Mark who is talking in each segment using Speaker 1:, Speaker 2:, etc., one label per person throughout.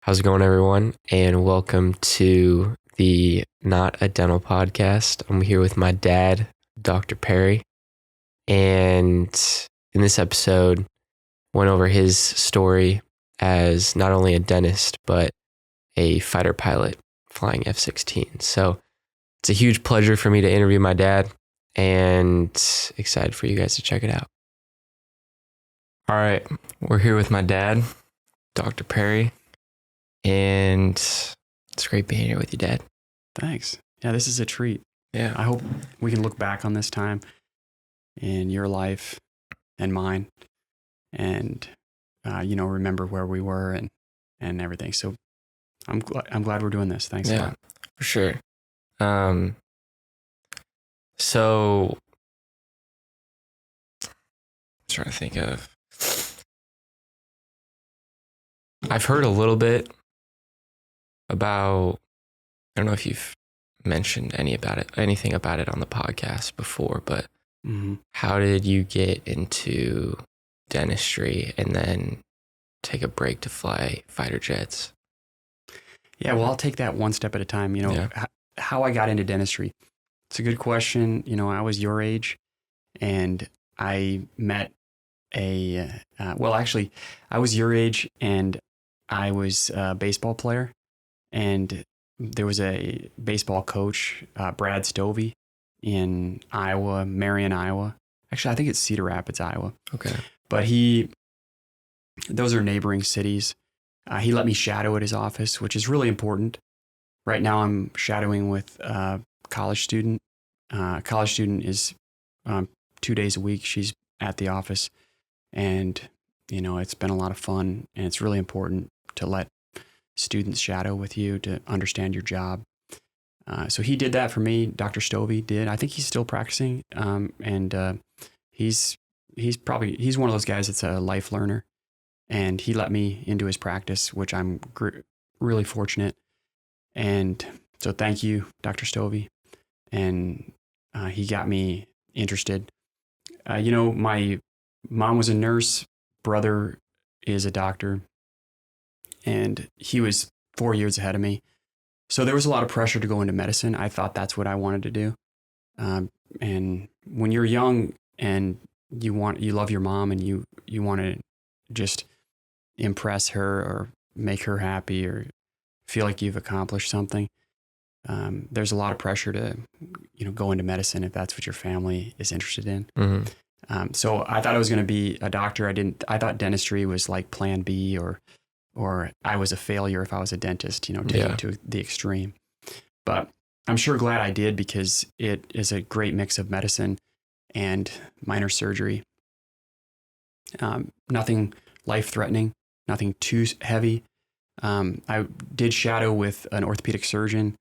Speaker 1: How's it going, everyone? And welcome to the Not a Dental podcast. I'm here with my dad, Dr. Perry. And in this episode, went over his story as not only a dentist, but a fighter pilot flying F-16. So it's a huge pleasure for me to interview my dad and excited for you guys to check it out. All right, we're here with my dad, Dr. Perry. And it's great being here with you, Dad.
Speaker 2: Thanks. Yeah, this is a treat.
Speaker 1: Yeah.
Speaker 2: I hope we can look back on this time in your life and mine and, remember where we were and everything. So I'm glad we're doing this. Thanks a lot.
Speaker 1: For sure. So I'm trying to think of, I've heard a little bit about, I don't know if you've mentioned anything about it on the podcast before, but How did you get into dentistry and then take a break to fly fighter jets?
Speaker 2: Yeah, well, I'll take that one step at a time. How I got into dentistry. It's a good question. I was your age and I met I was your age and I was a baseball player. And there was a baseball coach, Brad Stovey, in Iowa, Marion, Iowa. Actually, I think it's Cedar Rapids, Iowa.
Speaker 1: Okay.
Speaker 2: But those are neighboring cities. He let me shadow at his office, which is really important. Right now, I'm shadowing with a college student. College student is 2 days a week. She's at the office. And, it's been a lot of fun. And it's really important to let students shadow with you to understand your job. So he did that for me. Dr. Stovey did. I think he's still practicing. He's one of those guys that's a life learner. And he let me into his practice, which I'm really fortunate. And so thank you, Dr. Stovey. And he got me interested. My mom was a nurse. Brother is a doctor. And he was 4 years ahead of me. So there was a lot of pressure to go into medicine. I thought that's what I wanted to do. And when you're young and you love your mom and you want to just impress her or make her happy or feel like you've accomplished something, there's a lot of pressure to, go into medicine if that's what your family is interested in.
Speaker 1: Mm-hmm.
Speaker 2: So I thought I was going to be a doctor. I thought dentistry was like plan B or I was a failure if I was a dentist, taking it to the extreme. But I'm sure glad I did because it is a great mix of medicine and minor surgery. Nothing life-threatening, nothing too heavy. I did shadow with an orthopedic surgeon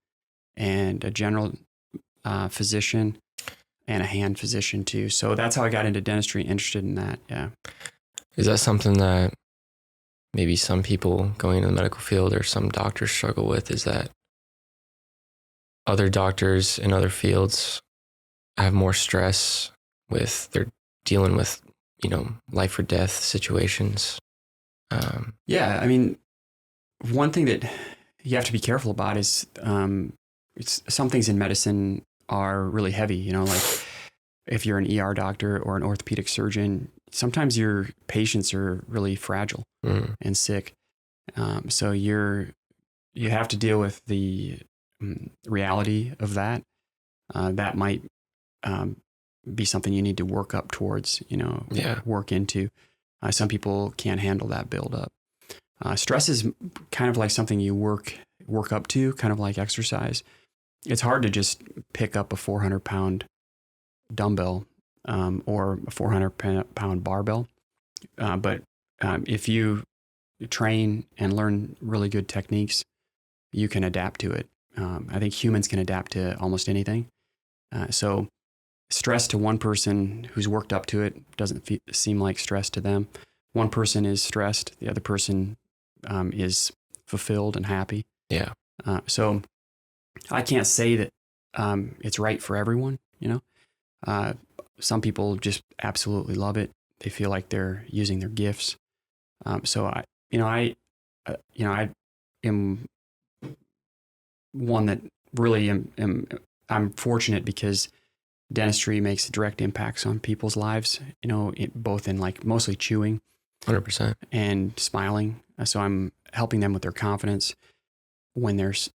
Speaker 2: and a general physician and a hand physician too. So that's how I got into dentistry, interested in that. Yeah.
Speaker 1: Is that something that maybe some people going into the medical field or some doctors struggle with, is that other doctors in other fields have more stress they're dealing with, life or death situations?
Speaker 2: Yeah. I mean, one thing that you have to be careful about is some things in medicine are really heavy, like if you're an ER doctor or an orthopedic surgeon, sometimes your patients are really fragile and sick. So you have to deal with the reality of that. That might be something you need to work up towards, work into. Some people can't handle that buildup. Stress is kind of like something you work up to, kind of like exercise. It's hard to just pick up a 400-pound dumbbell or a 400-pound barbell. But if you train and learn really good techniques, you can adapt to it. I think humans can adapt to almost anything. So stress to one person who's worked up to it doesn't seem like stress to them. One person is stressed, the other person is fulfilled and happy.
Speaker 1: Yeah.
Speaker 2: So I can't say that it's right for everyone, Some people just absolutely love it. They feel like they're using their gifts. So am one that really I'm fortunate because dentistry makes direct impacts on people's lives, both in like mostly chewing
Speaker 1: 100%.
Speaker 2: and smiling. So I'm helping them with their confidence when there's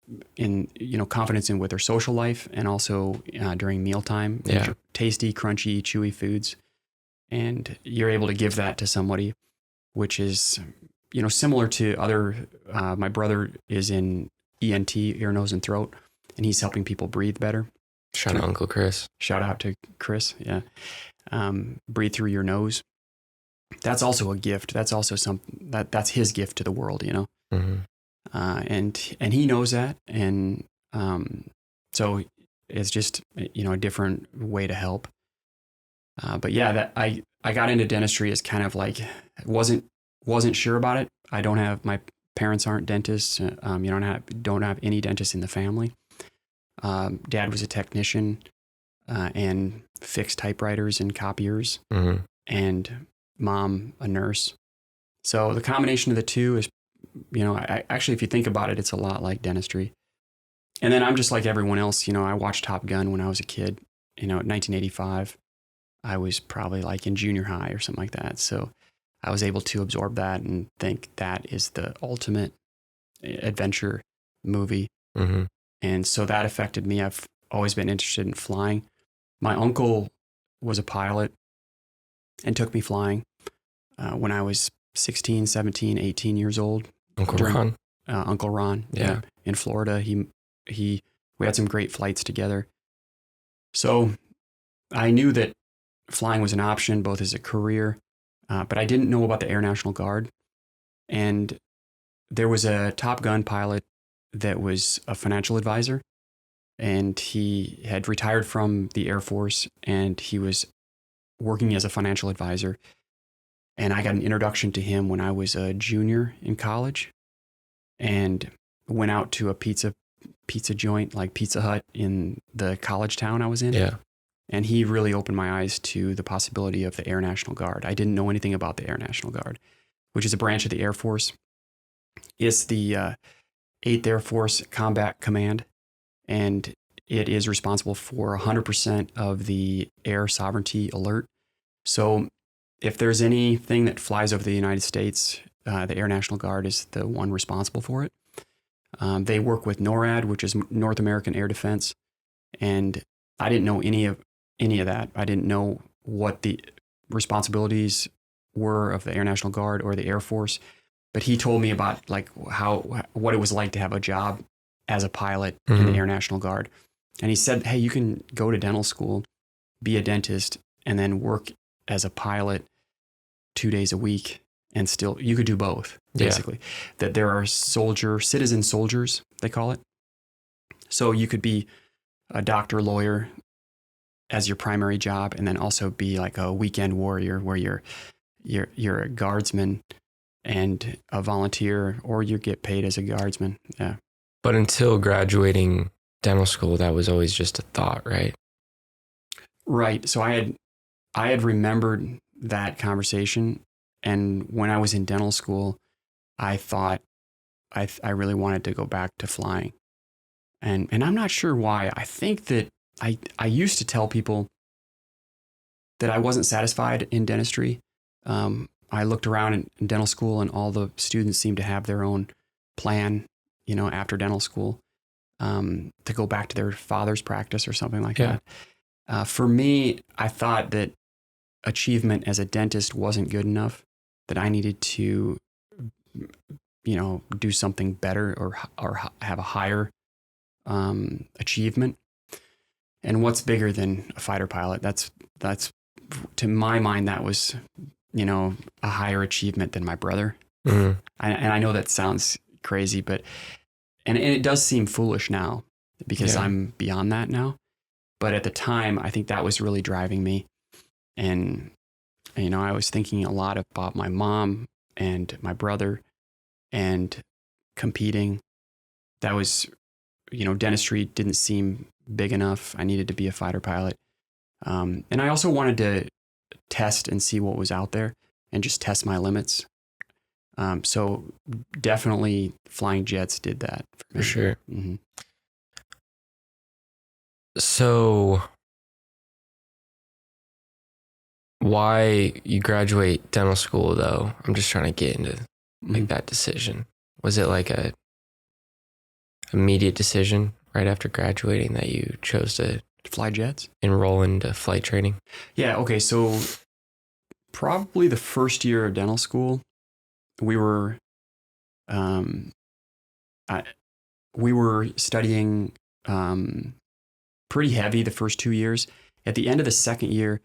Speaker 2: confidence in with their social life, and also during mealtime.
Speaker 1: Yeah.
Speaker 2: Tasty, crunchy, chewy foods. And you're able to give that to somebody, which is, similar to other, my brother is in ENT, ear, nose, and throat, and he's helping people breathe better.
Speaker 1: Shout out Uncle Chris.
Speaker 2: Shout out to Chris. Yeah. Breathe through your nose. That's also a gift. That's also something that's his gift to the world,
Speaker 1: Mm-hmm.
Speaker 2: And he knows that. And, so it's just, a different way to help. But yeah, that I got into dentistry as kind of like, wasn't sure about it. My parents aren't dentists. Don't have any dentists in the family. Dad was a technician, and fixed typewriters and copiers,
Speaker 1: Mm-hmm.
Speaker 2: and mom a nurse. So the combination of the two is, actually, if you think about it, it's a lot like dentistry. And then I'm just like everyone else. I watched Top Gun when I was a kid. In 1985, I was probably like in junior high or something like that. So I was able to absorb that and think that is the ultimate adventure movie.
Speaker 1: Mm-hmm.
Speaker 2: And so that affected me. I've always been interested in flying. My uncle was a pilot and took me flying when I was 16, 17, 18 years old.
Speaker 1: Ron.
Speaker 2: Uncle Ron.
Speaker 1: Yeah.
Speaker 2: In Florida. We had some great flights together. So I knew that flying was an option, both as a career, but I didn't know about the Air National Guard. And there was a Top Gun pilot that was a financial advisor, and he had retired from the Air Force, and he was working as a financial advisor. And I got an introduction to him when I was a junior in college, and went out to a pizza joint like Pizza Hut in the college town I was in.
Speaker 1: Yeah.
Speaker 2: And he really opened my eyes to the possibility of the Air National Guard. I didn't know anything about the Air National Guard, which is a branch of the Air Force. It's the 8th Air Force Combat Command, and it is responsible for 100% of the air sovereignty alert. So if there's anything that flies over the United States, the Air National Guard is the one responsible for it. They work with NORAD, which is North American Air Defense, and I didn't know any of that. I didn't know what the responsibilities were of the Air National Guard or the Air Force, but he told me about like what it was like to have a job as a pilot in the Air National Guard. And he said, hey, you can go to dental school, be a dentist, and then work as a pilot 2 days a week, and still you could do both, basically. Yeah. That there are citizen soldiers, they call it. So you could be a doctor, lawyer as your primary job, and then also be like a weekend warrior where you're a guardsman and a volunteer, or you get paid as a guardsman. Yeah.
Speaker 1: But until graduating dental school, that was always just a thought, right?
Speaker 2: Right. So I had remembered that conversation, and when I was in dental school, I thought I really wanted to go back to flying. And I'm not sure why. I think that I used to tell people that I wasn't satisfied in dentistry. I looked around in dental school, and all the students seemed to have their own plan, after dental school, to go back to their father's practice or something like that. For me, I thought that achievement as a dentist wasn't good enough, that I needed to, do something better or have a higher achievement. And what's bigger than a fighter pilot? That's to my mind, that was, a higher achievement than my brother. Mm-hmm. And I know that sounds crazy, but, and it does seem foolish now because I'm beyond that now. But at the time, I think that was really driving me. And, I was thinking a lot about my mom and my brother and competing. That was, dentistry didn't seem big enough. I needed to be a fighter pilot. And I also wanted to test and see what was out there and just test my limits. So definitely flying jets did that for me.
Speaker 1: For sure.
Speaker 2: Mm-hmm.
Speaker 1: So why you graduate dental school though? I'm just trying to get into like that decision. Was it like a immediate decision right after graduating that you chose to
Speaker 2: Fly jets?
Speaker 1: enroll into flight training?
Speaker 2: Yeah. Okay. So probably the first year of dental school, we were, um, we were studying pretty heavy the first 2 years. At the end of the second year,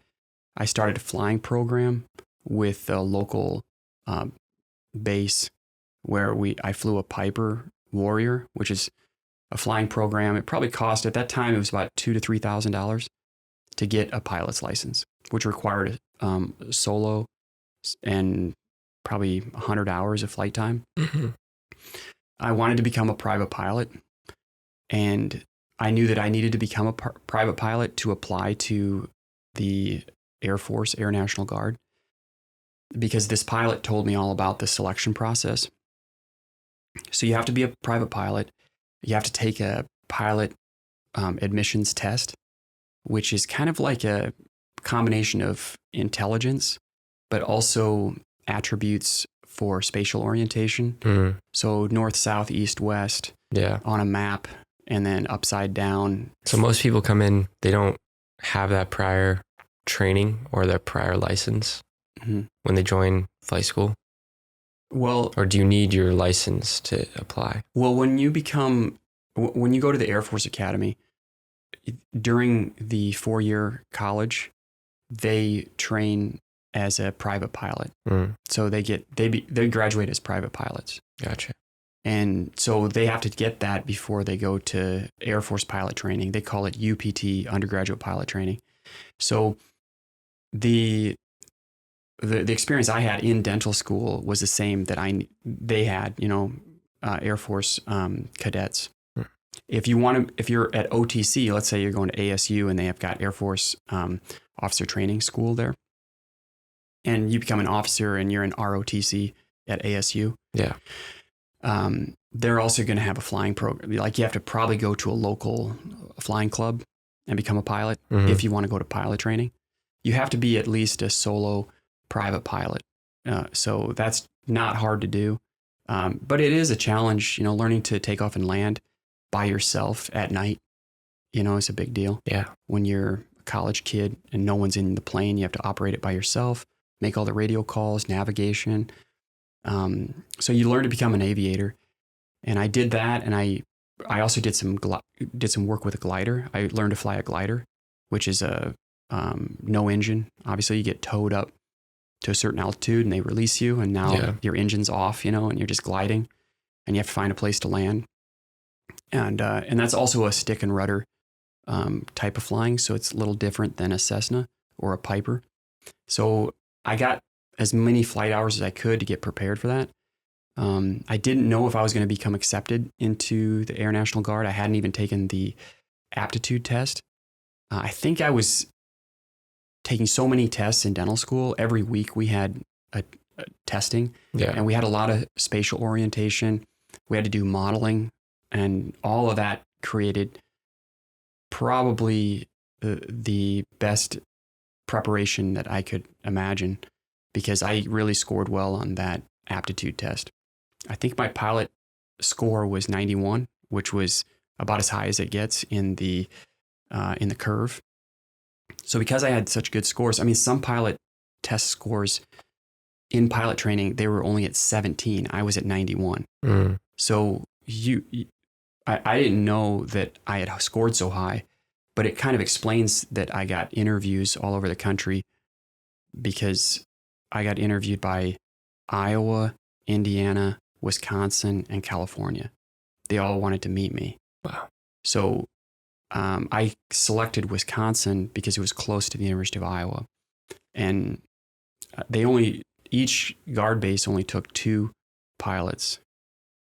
Speaker 2: I started a flying program with a local uh, base where I flew a Piper Warrior, which is a flying program. It probably cost at that time it was about $2,000 to $3,000 to get a pilot's license, which required solo and probably 100 hours of flight time.
Speaker 1: Mm-hmm.
Speaker 2: I wanted to become a private pilot, and I knew that I needed to become a private pilot to apply to the Air Force, Air National Guard, because this pilot told me all about the selection process. So you have to be a private pilot. You have to take a pilot admissions test, which is kind of like a combination of intelligence, but also attributes for spatial orientation.
Speaker 1: Mm.
Speaker 2: So north, south, east, west on a map, and then upside down.
Speaker 1: So most people come in, they don't have that prior training or their prior license when they join flight school.
Speaker 2: Well,
Speaker 1: or do you need your license to apply?
Speaker 2: Well, when you go to the Air Force Academy, during the 4-year college, they train as a private pilot. So they graduate as private pilots.
Speaker 1: Gotcha.
Speaker 2: And so they have to get that before they go to Air Force pilot training. They call it UPT, undergraduate pilot training. So the experience I had in dental school was the same that they had, Air Force cadets. If you're at OTC, let's say you're going to ASU and they have got Air Force officer training school there, and you become an officer and you're in ROTC at ASU.
Speaker 1: Yeah.
Speaker 2: They're also going to have a flying program. Like you have to probably go to a local flying club and become a pilot if you want to go to pilot training. You have to be at least a solo private pilot. So that's not hard to do. But it is a challenge, learning to take off and land by yourself at night, is a big deal.
Speaker 1: Yeah.
Speaker 2: When you're a college kid and no one's in the plane, you have to operate it by yourself, make all the radio calls, navigation. So you learn to become an aviator. And I did that. And I also did some work with a glider. I learned to fly a glider, which is a no engine. Obviously you get towed up to a certain altitude and they release you, and now your engine's off, and you're just gliding and you have to find a place to land. And that's also a stick and rudder type of flying. So it's a little different than a Cessna or a Piper. So I got as many flight hours as I could to get prepared for that. I didn't know if I was going to become accepted into the Air National Guard. I hadn't even taken the aptitude test. I think I was taking so many tests in dental school. Every week we had a testing, and we had a lot of spatial orientation. We had to do modeling, and all of that created probably the best preparation that I could imagine, because I really scored well on that aptitude test. I think my pilot score was 91, which was about as high as it gets in the curve. So because I had such good scores, some pilot test scores in pilot training, they were only at 17. I was at 91. So I didn't know that I had scored so high, but it kind of explains that I got interviews all over the country, because I got interviewed by Iowa, Indiana, Wisconsin, and California. They all wanted to meet me.
Speaker 1: Wow.
Speaker 2: So I selected Wisconsin because it was close to the University of Iowa. And each guard base only took 2 pilots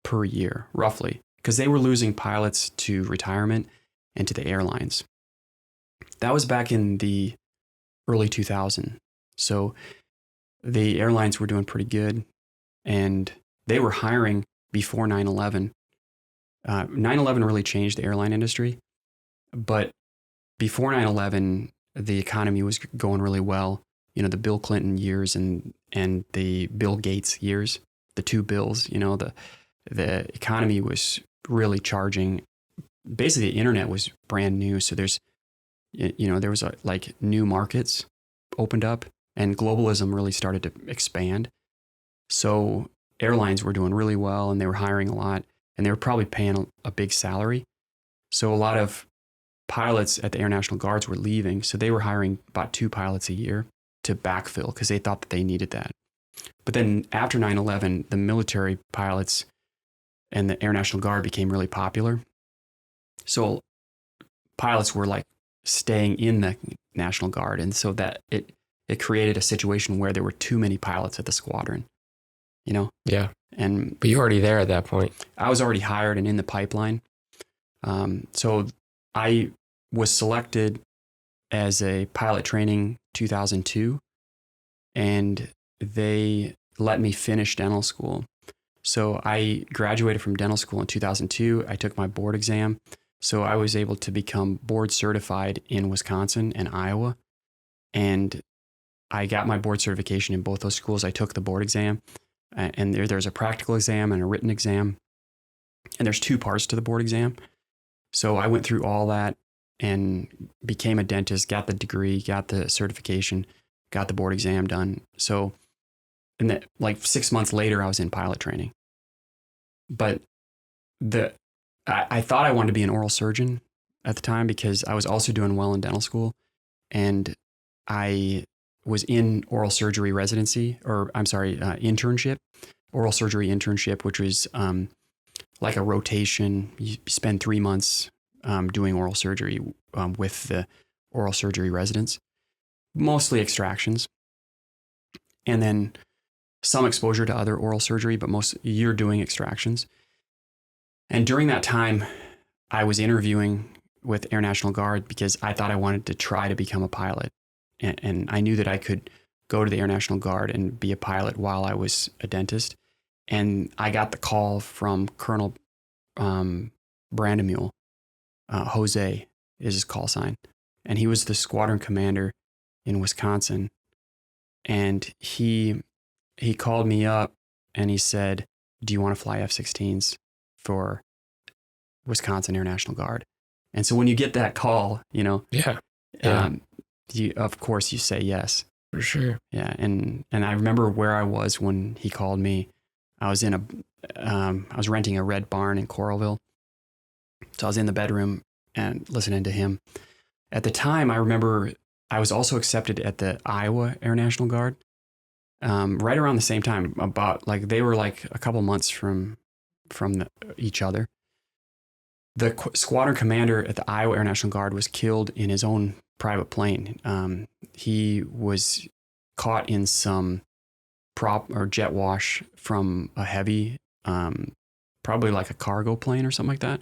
Speaker 2: per year, roughly, because they were losing pilots to retirement and to the airlines. That was back in the early 2000s. So the airlines were doing pretty good. and they were hiring before 9/11. 9/11 really changed the airline industry, but before 9/11, the economy was going really well. You know, the Bill Clinton years and the Bill Gates years, the two Bills, you know, the economy was really charging. Basically, the internet was brand new. So there was like new markets opened up and globalism really started to expand. So airlines were doing really well and they were hiring a lot and they were probably paying a big salary. So a lot of pilots at the Air National Guards were leaving. So they were hiring about 2 pilots a year to backfill because they thought that they needed that. But then after 9/11, the military pilots and the Air National Guard became really popular. So pilots were like staying in the National Guard. And so that it created a situation where there were too many pilots at the squadron, you know?
Speaker 1: Yeah.
Speaker 2: But
Speaker 1: you're already there at that point.
Speaker 2: I was already hired and in the pipeline. So I was selected as a pilot training 2002, and they let me finish dental school. So I graduated from dental school in 2002. I took my board exam. So I was able to become board certified in Wisconsin and Iowa. And I got my board certification in both those schools. I took the board exam, and there's a practical exam and a written exam. And there's 2 parts to the board exam. So I went through all that and became a dentist, got the degree, got the certification, got the board exam done. So, and then like 6 months later, I was in pilot training. But I thought I wanted to be an oral surgeon at the time because I was also doing well in dental school. And I was in oral surgery residency, internship, oral surgery internship, which was like a rotation. You spend 3 months doing oral surgery with the oral surgery residents, mostly extractions, and then some exposure to other oral surgery, but you're doing extractions. And during that time, I was interviewing with Air National Guard because I thought I wanted to try to become a pilot. And I knew that I could go to the Air National Guard and be a pilot while I was a dentist. And I got the call from Colonel Brandemule. Jose is his call sign. And he was the squadron commander in Wisconsin. And he called me up and he said, "Do you want to fly F-16s for Wisconsin Air National Guard?" And so when you get that call, you know, of course you say yes.
Speaker 1: For sure.
Speaker 2: Yeah. And I remember where I was when he called me. I was I was renting a red barn in Coralville. So I was in the bedroom and listening to him. At the time, I remember I was also accepted at the Iowa Air National Guard. Right around the same time, they were like a couple months from each other. The squadron commander at the Iowa Air National Guard was killed in his own private plane. He was caught in some prop or jet wash from a heavy, probably like a cargo plane or something like that.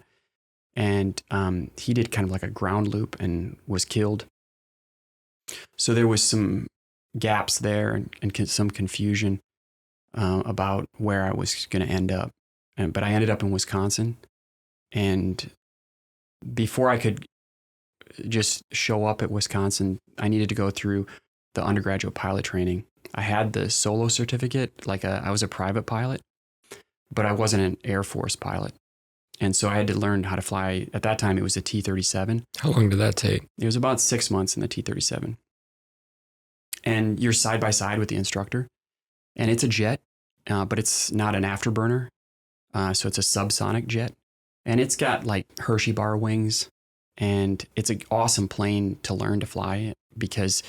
Speaker 2: And he did kind of like a ground loop and was killed. So there was some gaps there and some confusion about where I was going to end up. But I ended up in Wisconsin. And before I could just show up at Wisconsin, I needed to go through the undergraduate pilot training. I had the solo certificate, I was a private pilot, but I wasn't an Air Force pilot. And so I had to learn how to fly. At that time, it was a T-37.
Speaker 1: How long did that take?
Speaker 2: It was about 6 months in the T-37. And you're side by side with the instructor. And it's a jet, but it's not an afterburner. So it's a subsonic jet. And it's got like Hershey bar wings. And it's an awesome plane to learn to fly because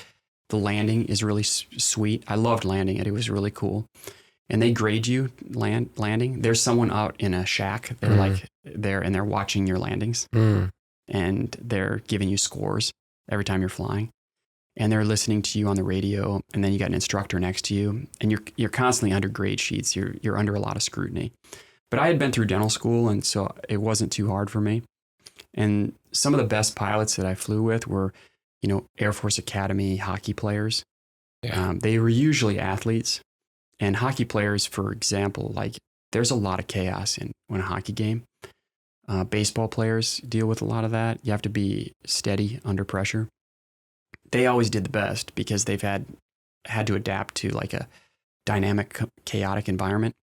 Speaker 2: the landing is really sweet. I loved landing it. It was really cool. And they grade you landing. There's someone out in a shack. They're they're watching your landings. And they're giving you scores every time you're flying. And they're listening to you on the radio. And then you got an instructor next to you. And you're constantly under grade sheets. You're under a lot of scrutiny. But I had been through dental school, and so it wasn't too hard for me. And some of the best pilots that I flew with were, Air Force Academy hockey players. Yeah. They were usually athletes. And hockey players, for example, like there's a lot of chaos in a hockey game. Baseball players deal with a lot of that. You have to be steady under pressure. They always did the best because they've had to adapt to like a dynamic, chaotic environment.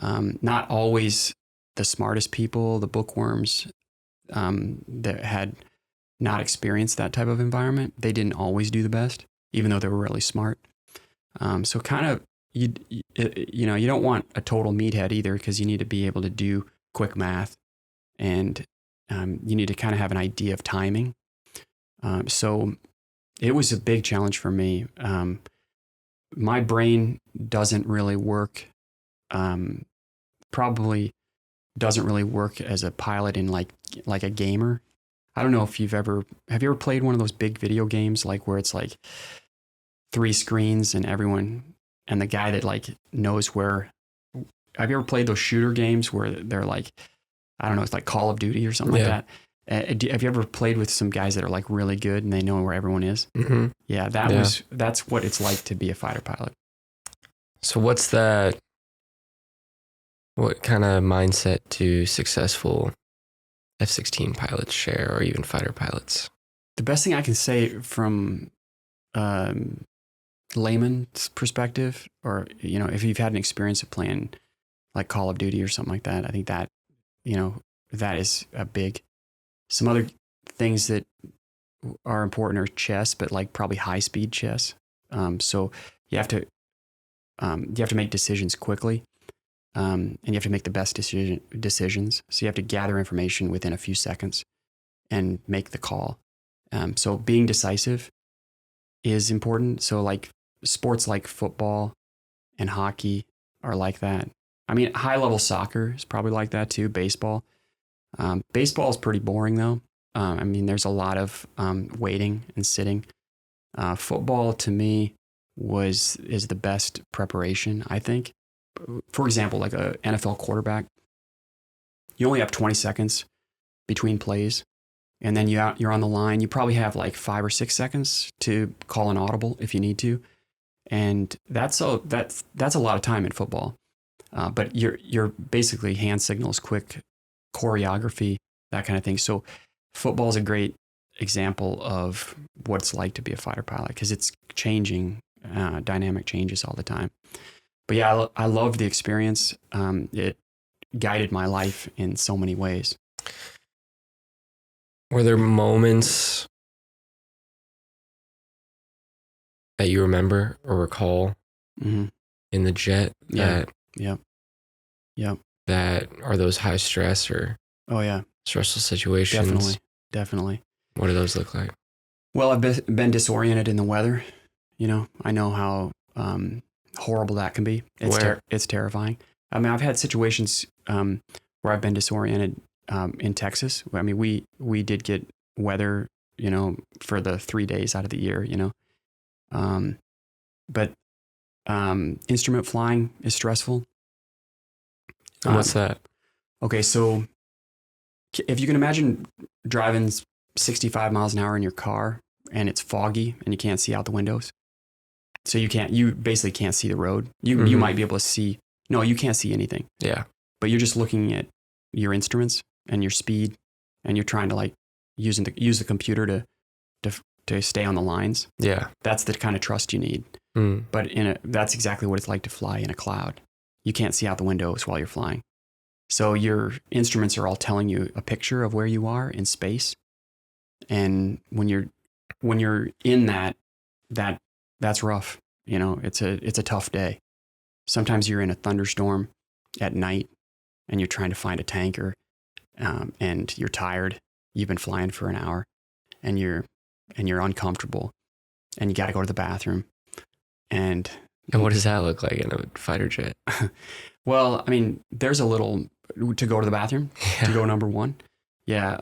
Speaker 2: Not always the smartest people, the bookworms that had not experienced that type of environment, they didn't always do the best, even though they were really smart. So kind of, you don't want a total meathead either, because you need to be able to do quick math, and you need to kind of have an idea of timing. So it was a big challenge for me. My brain doesn't really work, probably doesn't really work as a pilot in like a gamer. I don't know if have you ever played one of those big video games, like where it's like 3 screens and the guy that like knows where. Have you ever played those shooter games where they're like, I don't know, it's like Call of Duty or something like that? Have you ever played with some guys that are like really good and they know where everyone is?
Speaker 1: Mm-hmm.
Speaker 2: Yeah, that's what it's like to be a fighter pilot.
Speaker 1: So what kind of mindset do successful F-16 pilots share, or even fighter pilots?
Speaker 2: The best thing I can say from layman's perspective, or, if you've had an experience of playing like Call of Duty or something like that, I think that, that is a big. Some other things that are important are chess, but like probably high speed chess. So you have to make decisions quickly, and you have to make the best decisions. So you have to gather information within a few seconds and make the call. So being decisive is important. So like sports like football and hockey are like that. I mean, high level soccer is probably like that too. Baseball. Baseball is pretty boring though. I mean, there's a lot of waiting and sitting. Football to me is the best preparation, I think. For example, like a NFL quarterback, you only have 20 seconds between plays, and then you're on the line. You probably have like 5 or 6 seconds to call an audible if you need to, and that's a lot of time in football. But you're basically hand signals, quick choreography, that kind of thing. So football is a great example of what it's like to be a fighter pilot, because it's changing, dynamic changes all the time. But yeah, I love the experience. It guided my life in so many ways.
Speaker 1: Were there moments that you remember or recall in the jet that are those high stress or stressful situations?
Speaker 2: Definitely.
Speaker 1: What do those look like?
Speaker 2: Well, I've been disoriented in the weather. I know how horrible that can be. It's terrifying. I mean, I've had situations where I've been disoriented in Texas. I mean, we did get weather, for the 3 days out of the year, but instrument flying is stressful.
Speaker 1: And what's that?
Speaker 2: Okay, so if you can imagine driving 65 miles an hour in your car and it's foggy and you can't see out the windows. So you basically can't see the road. You might be able to see, no, you can't see anything.
Speaker 1: Yeah.
Speaker 2: But you're just looking at your instruments and your speed, and you're trying to like use the computer to stay on the lines.
Speaker 1: Yeah.
Speaker 2: That's the kind of trust you need. But that's exactly what it's like to fly in a cloud. You can't see out the windows while you're flying. So your instruments are all telling you a picture of where you are in space. And when you're in that's rough. It's a tough day. Sometimes you're in a thunderstorm at night and you're trying to find a tanker, and you're tired. You've been flying for an hour and you're uncomfortable and you got to go to the bathroom. And
Speaker 1: what does that look like in a fighter jet?
Speaker 2: Well, I mean, there's a little to go to the bathroom, to go number one. Yeah.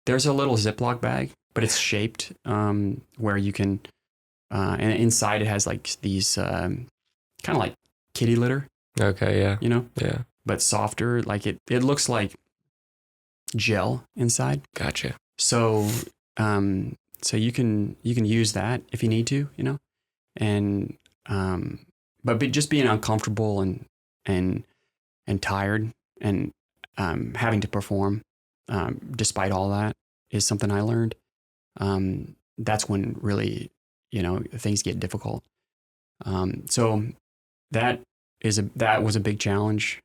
Speaker 2: There's a little Ziploc bag, but it's shaped where you can, and inside it has like these kind of like kitty litter.
Speaker 1: Okay, yeah. Yeah.
Speaker 2: But softer. Like it looks like gel inside.
Speaker 1: Gotcha.
Speaker 2: So you can use that if you need to, and but just being uncomfortable and tired and having to perform despite all that is something I learned. That's when really, things get difficult. So that was a big challenge.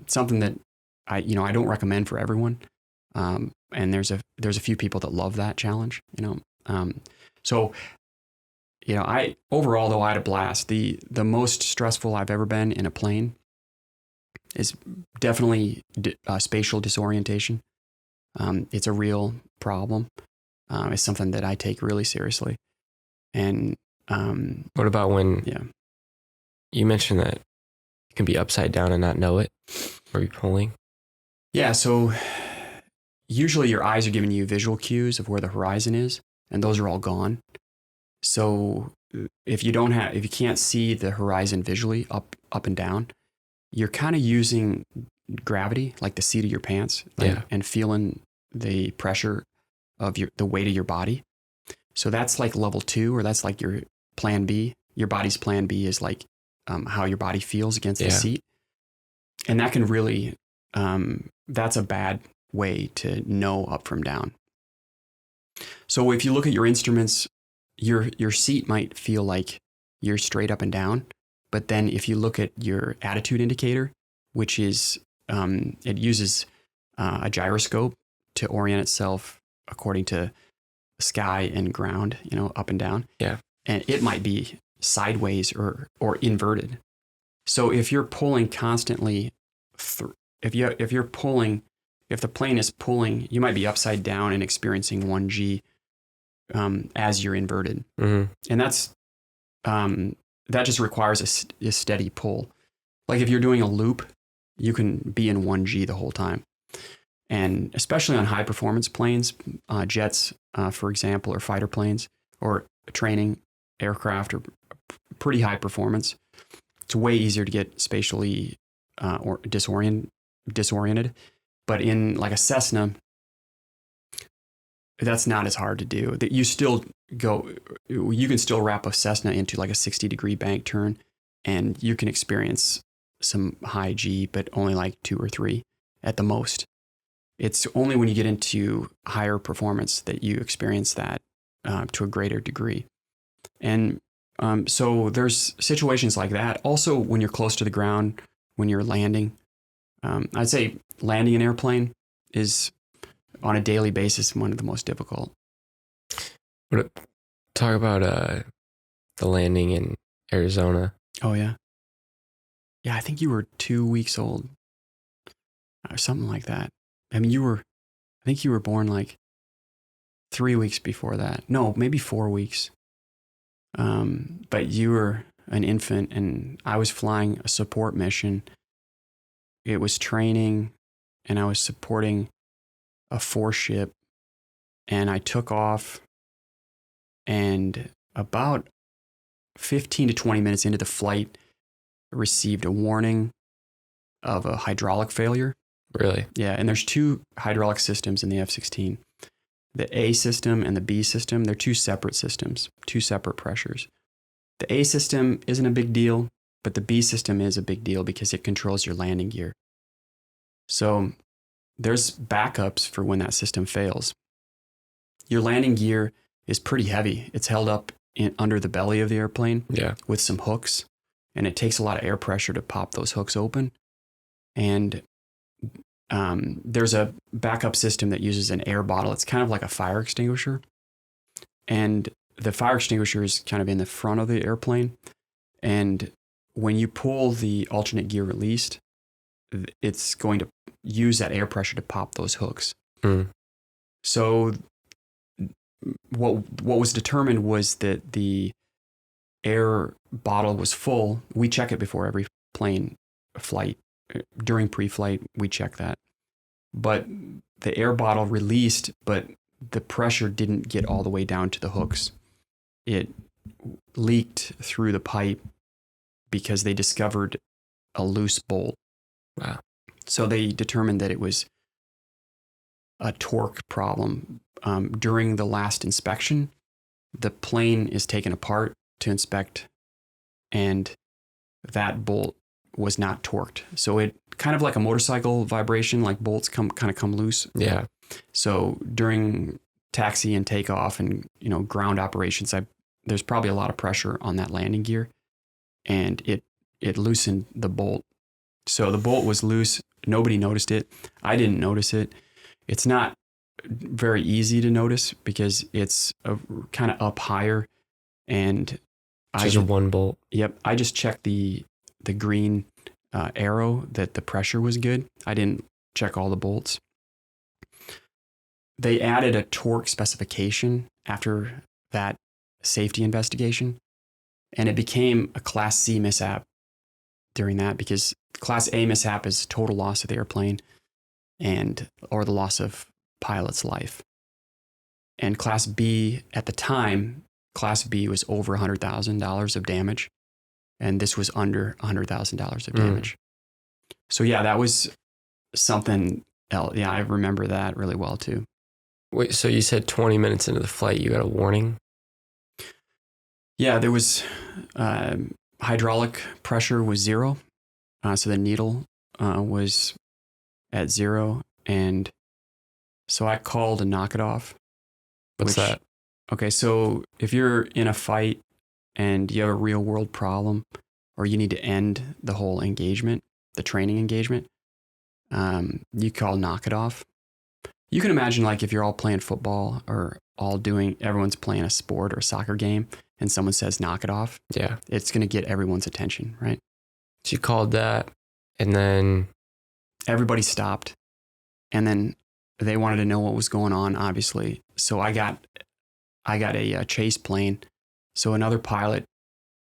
Speaker 2: Something that I don't recommend for everyone. And there's a few people that love that challenge, so, I overall, though, I had a blast. The most stressful I've ever been in a plane is definitely spatial disorientation. It's a real problem. It's something that I take really seriously. And
Speaker 1: what about when
Speaker 2: yeah,
Speaker 1: you mentioned that you can be upside down and not know it or be pulling?
Speaker 2: Yeah, so usually your eyes are giving you visual cues of where the horizon is, and those are all gone. So if you can't see the horizon visually up and down, you're kind of using gravity, like the seat of your pants, and feeling the pressure of the weight of your body. So that's like level 2, or that's like your plan B. Your body's plan B is like how your body feels against the seat. And that can really, that's a bad way to know up from down. So if you look at your instruments, your seat might feel like you're straight up and down. But then if you look at your attitude indicator, which is, it uses a gyroscope to orient itself according to sky and ground, up and down.
Speaker 1: Yeah.
Speaker 2: And it might be sideways or inverted. So if you're pulling constantly, if the plane is pulling, you might be upside down and experiencing 1G as you're inverted.
Speaker 1: Mm-hmm.
Speaker 2: And that just requires a steady pull. Like if you're doing a loop, you can be in 1G the whole time. And especially on high performance planes, jets, for example, or fighter planes, or training aircraft, or pretty high performance, it's way easier to get spatially or disoriented. But in like a Cessna, that's not as hard to do. That you can still wrap a Cessna into like a 60-degree bank turn, and you can experience some high G, but only like 2 or 3 at the most. It's only when you get into higher performance that you experience that to a greater degree. And so there's situations like that. Also, when you're close to the ground, when you're landing, I'd say landing an airplane is on a daily basis one of the most difficult.
Speaker 1: Talk about the landing in Arizona.
Speaker 2: Oh, yeah. Yeah, I think you were 2 weeks old or something like that. I mean, I think you were born like 3 weeks before that. No, maybe 4 weeks. But you were an infant, and I was flying a support mission. It was training, and I was supporting a 4-ship, and I took off, and about 15 to 20 minutes into the flight, received a warning of a hydraulic failure.
Speaker 1: Really?
Speaker 2: Yeah, and there's 2 hydraulic systems in the F-16. The A system and the B system, they're 2 separate systems, 2 separate pressures. The A system isn't a big deal, but the B system is a big deal because it controls your landing gear. So there's backups for when that system fails. Your landing gear is pretty heavy. It's held up under the belly of the airplane with some hooks, and it takes a lot of air pressure to pop those hooks open. And there's a backup system that uses an air bottle. It's kind of like a fire extinguisher. And the fire extinguisher is kind of in the front of the airplane. And when you pull the alternate gear released, it's going to use that air pressure to pop those hooks.
Speaker 1: Mm.
Speaker 2: So what was determined was that the air bottle was full. We check it before every plane flight. During pre-flight, we check that. But the air bottle released, but the pressure didn't get all the way down to the hooks. It leaked through the pipe because they discovered a loose bolt.
Speaker 1: Wow.
Speaker 2: So they determined that it was a torque problem. During the last inspection, the plane is taken apart to inspect, and that bolt was not torqued. So it kind of like a motorcycle vibration, like bolts kind of come loose.
Speaker 1: Yeah.
Speaker 2: So during taxi and takeoff and, ground operations, there's probably a lot of pressure on that landing gear, and it loosened the bolt. So the bolt was loose. Nobody noticed it. I didn't notice it. It's not very easy to notice because it's kind of up higher, and
Speaker 1: Just a one bolt.
Speaker 2: Yep. I just checked the green arrow that the pressure was good. I didn't check all the bolts. They added a torque specification after that safety investigation, and it became a Class C mishap during that, because Class A mishap is total loss of the airplane or the loss of pilot's life. And Class B, at the time, Class B was over $100,000 of damage, and this was under $100,000 of damage. So yeah, that was something else. Yeah, I remember that really well too.
Speaker 1: Wait, so you said 20 minutes into the flight, you got a warning?
Speaker 2: Yeah, there was hydraulic pressure was 0. So the needle was at 0. And so I called to knock it off.
Speaker 1: What's that?
Speaker 2: Okay, so if you're in a fight and you have a real world problem, or you need to end the whole engagement, the training engagement, you call knock it off. You can imagine, like, if you're all playing football or everyone's playing a sport or a soccer game, and someone says knock it off.
Speaker 1: Yeah.
Speaker 2: It's going to get everyone's attention, right?
Speaker 1: So you called that, and then
Speaker 2: everybody stopped, and then they wanted to know what was going on, obviously. So I got a chase plane. So another pilot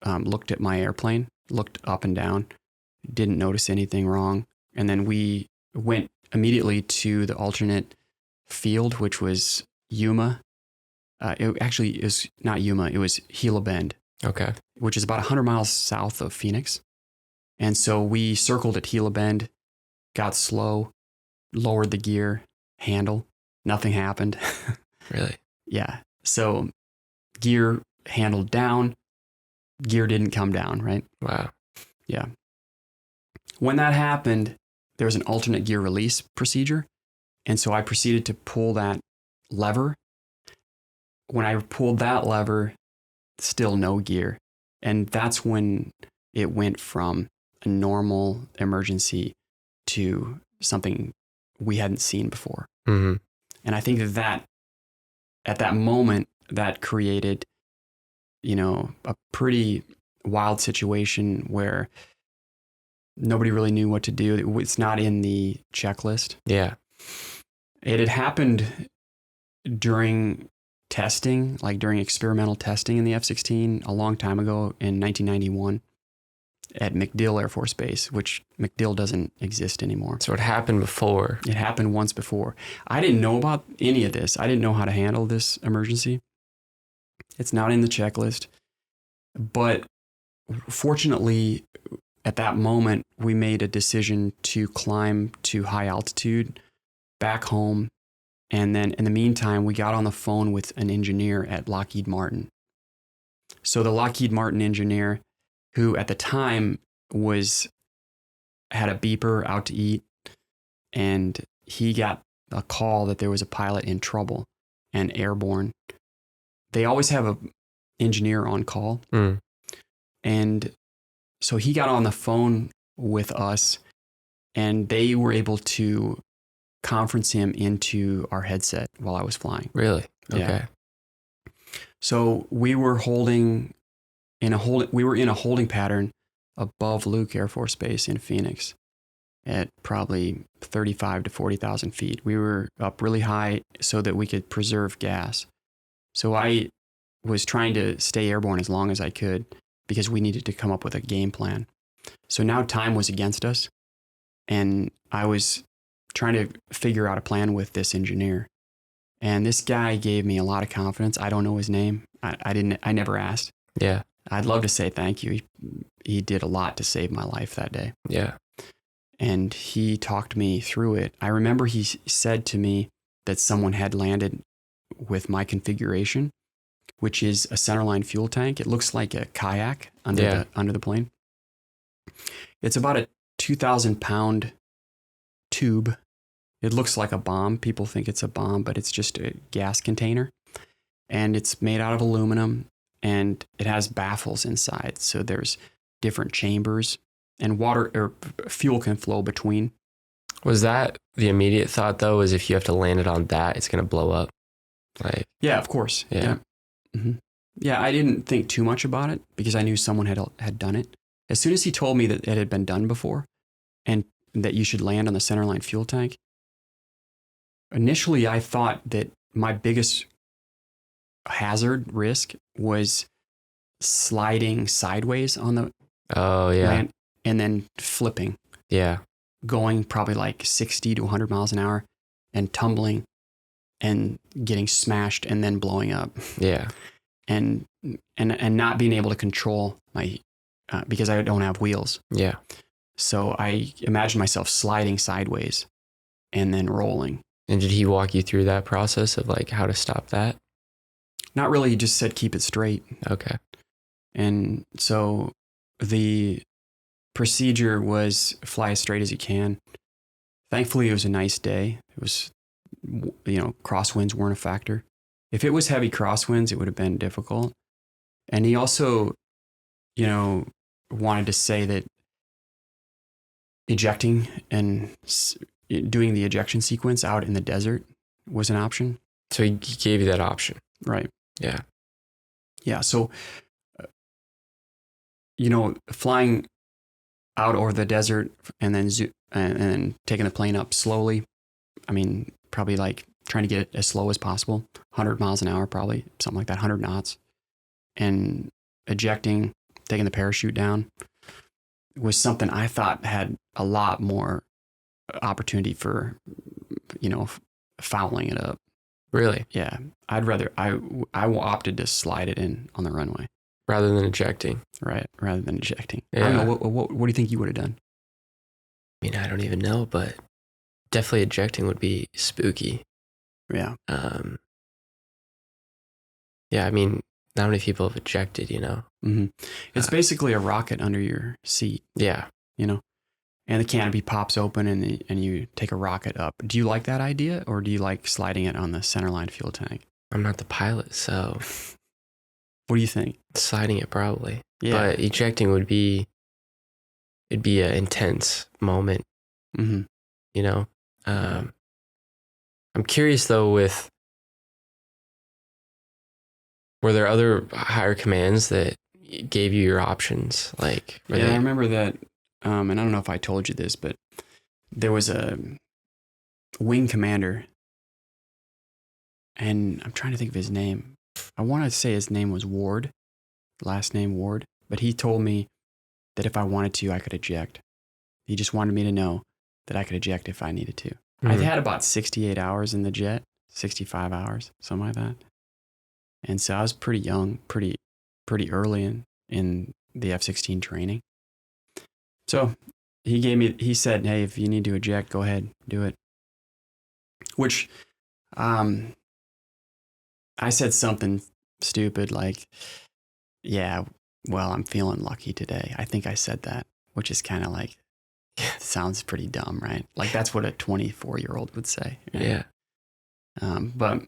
Speaker 2: looked at my airplane, looked up and down, didn't notice anything wrong. And then we went immediately to the alternate field, which was Yuma. It actually is not Yuma. It was Gila Bend.
Speaker 1: Okay.
Speaker 2: Which is about 100 miles south of Phoenix. And so we circled at Gila Bend, got slow, lowered the gear handle. Nothing happened.
Speaker 1: Really?
Speaker 2: Yeah. So gear handled down, gear didn't come down, right?
Speaker 1: Wow.
Speaker 2: Yeah. When that happened, there was an alternate gear release procedure. And so I proceeded to pull that lever. When I pulled that lever, still no gear. And that's when it went from a normal emergency to something we hadn't seen before.
Speaker 1: Mm-hmm.
Speaker 2: And I think that at that moment, that created, a pretty wild situation where nobody really knew what to do. It's not in the checklist.
Speaker 1: Yeah.
Speaker 2: It had happened during testing, like during experimental testing in the F-16 a long time ago in 1991 at MacDill Air Force Base, which MacDill doesn't exist anymore.
Speaker 1: So it happened before.
Speaker 2: It happened once before. I didn't know about any of this. I didn't know how to handle this emergency. It's not in the checklist. But fortunately, at that moment, we made a decision to climb to high altitude back home. And then in the meantime, we got on the phone with an engineer at Lockheed Martin. So the Lockheed Martin engineer, who at the time had a beeper out to eat, and he got a call that there was a pilot in trouble and airborne. They always have an engineer on call.
Speaker 1: Mm.
Speaker 2: And so he got on the phone with us, and they were able to conference him into our headset while I was flying.
Speaker 1: Really? Okay.
Speaker 2: Yeah. So we were in a holding pattern above Luke Air Force Base in Phoenix at probably 35 to 40,000 feet. We were up really high so that we could preserve gas. So I was trying to stay airborne as long as I could because we needed to come up with a game plan. So now time was against us, and I was trying to figure out a plan with this engineer. And this guy gave me a lot of confidence. I don't know his name. I never asked.
Speaker 1: Yeah.
Speaker 2: I'd love to say thank you. He did a lot to save my life that day.
Speaker 1: Yeah.
Speaker 2: And he talked me through it. I remember he said to me that someone had landed with my configuration, which is a centerline fuel tank. It looks like a kayak under the plane. It's about a 2,000 pound tube. It looks like a bomb. People think it's a bomb, but it's just a gas container. And it's made out of aluminum, and it has baffles inside. So there's different chambers, and water or fuel can flow between.
Speaker 1: Was that the immediate thought though? Was if you have to land it on that, it's going to blow up? Like,
Speaker 2: Yeah, of course.
Speaker 1: Yeah.
Speaker 2: Yeah, I didn't think too much about it because I knew someone had done it. As soon as he told me that it had been done before and that you should land on the centerline fuel tank, initially I thought that my biggest hazard risk was sliding sideways on the
Speaker 1: oh yeah,
Speaker 2: land and then flipping,
Speaker 1: yeah,
Speaker 2: going probably like 60 to 100 miles an hour and tumbling and getting smashed and then blowing up.
Speaker 1: yeah,
Speaker 2: And not being able to control my because I don't have wheels.
Speaker 1: yeah.
Speaker 2: So I imagine myself sliding sideways and then rolling.
Speaker 1: And did he walk you through that process of like how to stop that?
Speaker 2: Not really, he just said keep it straight.
Speaker 1: Okay.
Speaker 2: And so the procedure was fly as straight as you can. Thankfully, it was a nice day. It was, crosswinds weren't a factor. If it was heavy crosswinds, it would have been difficult. And he also, wanted to say that ejecting and doing the ejection sequence out in the desert was an option.
Speaker 1: So he gave you that option.
Speaker 2: Right.
Speaker 1: Yeah.
Speaker 2: Yeah. So, flying out over the desert and then and taking the plane up slowly. I mean, probably like trying to get it as slow as possible, 100 miles an hour, probably something like that, 100 knots, and ejecting, taking the parachute down was something I thought had a lot more opportunity for, fouling it up.
Speaker 1: Really?
Speaker 2: Yeah. I opted to slide it in on the runway.
Speaker 1: Rather than ejecting.
Speaker 2: Right. Rather than ejecting.
Speaker 1: Yeah.
Speaker 2: I don't know. What do you think you would have done?
Speaker 1: I mean, I don't even know, but definitely ejecting would be spooky.
Speaker 2: Yeah.
Speaker 1: Yeah, I mean, not many people have ejected,
Speaker 2: Mm-hmm. It's basically a rocket under your seat.
Speaker 1: Yeah.
Speaker 2: And the canopy pops open and you take a rocket up. Do you like that idea, or do you like sliding it on the centerline fuel tank?
Speaker 1: I'm not the pilot, so
Speaker 2: What do you think?
Speaker 1: sliding it probably.
Speaker 2: Yeah.
Speaker 1: But ejecting it'd be an intense moment,
Speaker 2: Mm-hmm.
Speaker 1: I'm curious though, were there other higher commands that gave you your options? Like,
Speaker 2: I remember that, and I don't know if I told you this, but there was a wing commander, and I'm trying to think of his name. I want to say his name was Ward, last name Ward, but he told me that if I wanted to, I could eject. He just wanted me to know that I could eject if I needed to.
Speaker 1: Mm-hmm.
Speaker 2: I'd had about 68 hours in the jet, 65 hours, something like that. And so I was pretty young, pretty early in the F-16 training. So he said, hey, if you need to eject, go ahead, do it. Which, I said something stupid like, yeah, well, I'm feeling lucky today. I think I said that, which is kind of like, sounds pretty dumb, right? Like that's what a 24-year-old would say. Right?
Speaker 1: Yeah.
Speaker 2: But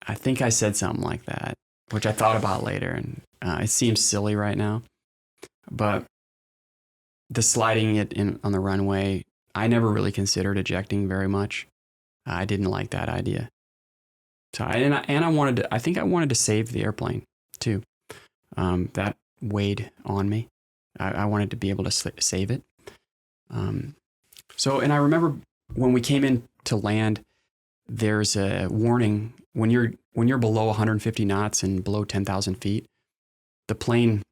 Speaker 2: I think I said something like that, which I thought about later, and it seems silly right now. But the sliding it in on the runway, I never really considered ejecting very much. I didn't like that idea. So I think I wanted to save the airplane too. That weighed on me. I wanted to be able to save it. And I remember when we came in to land, there's a warning when you're below 150 knots and below 10,000 feet, the plane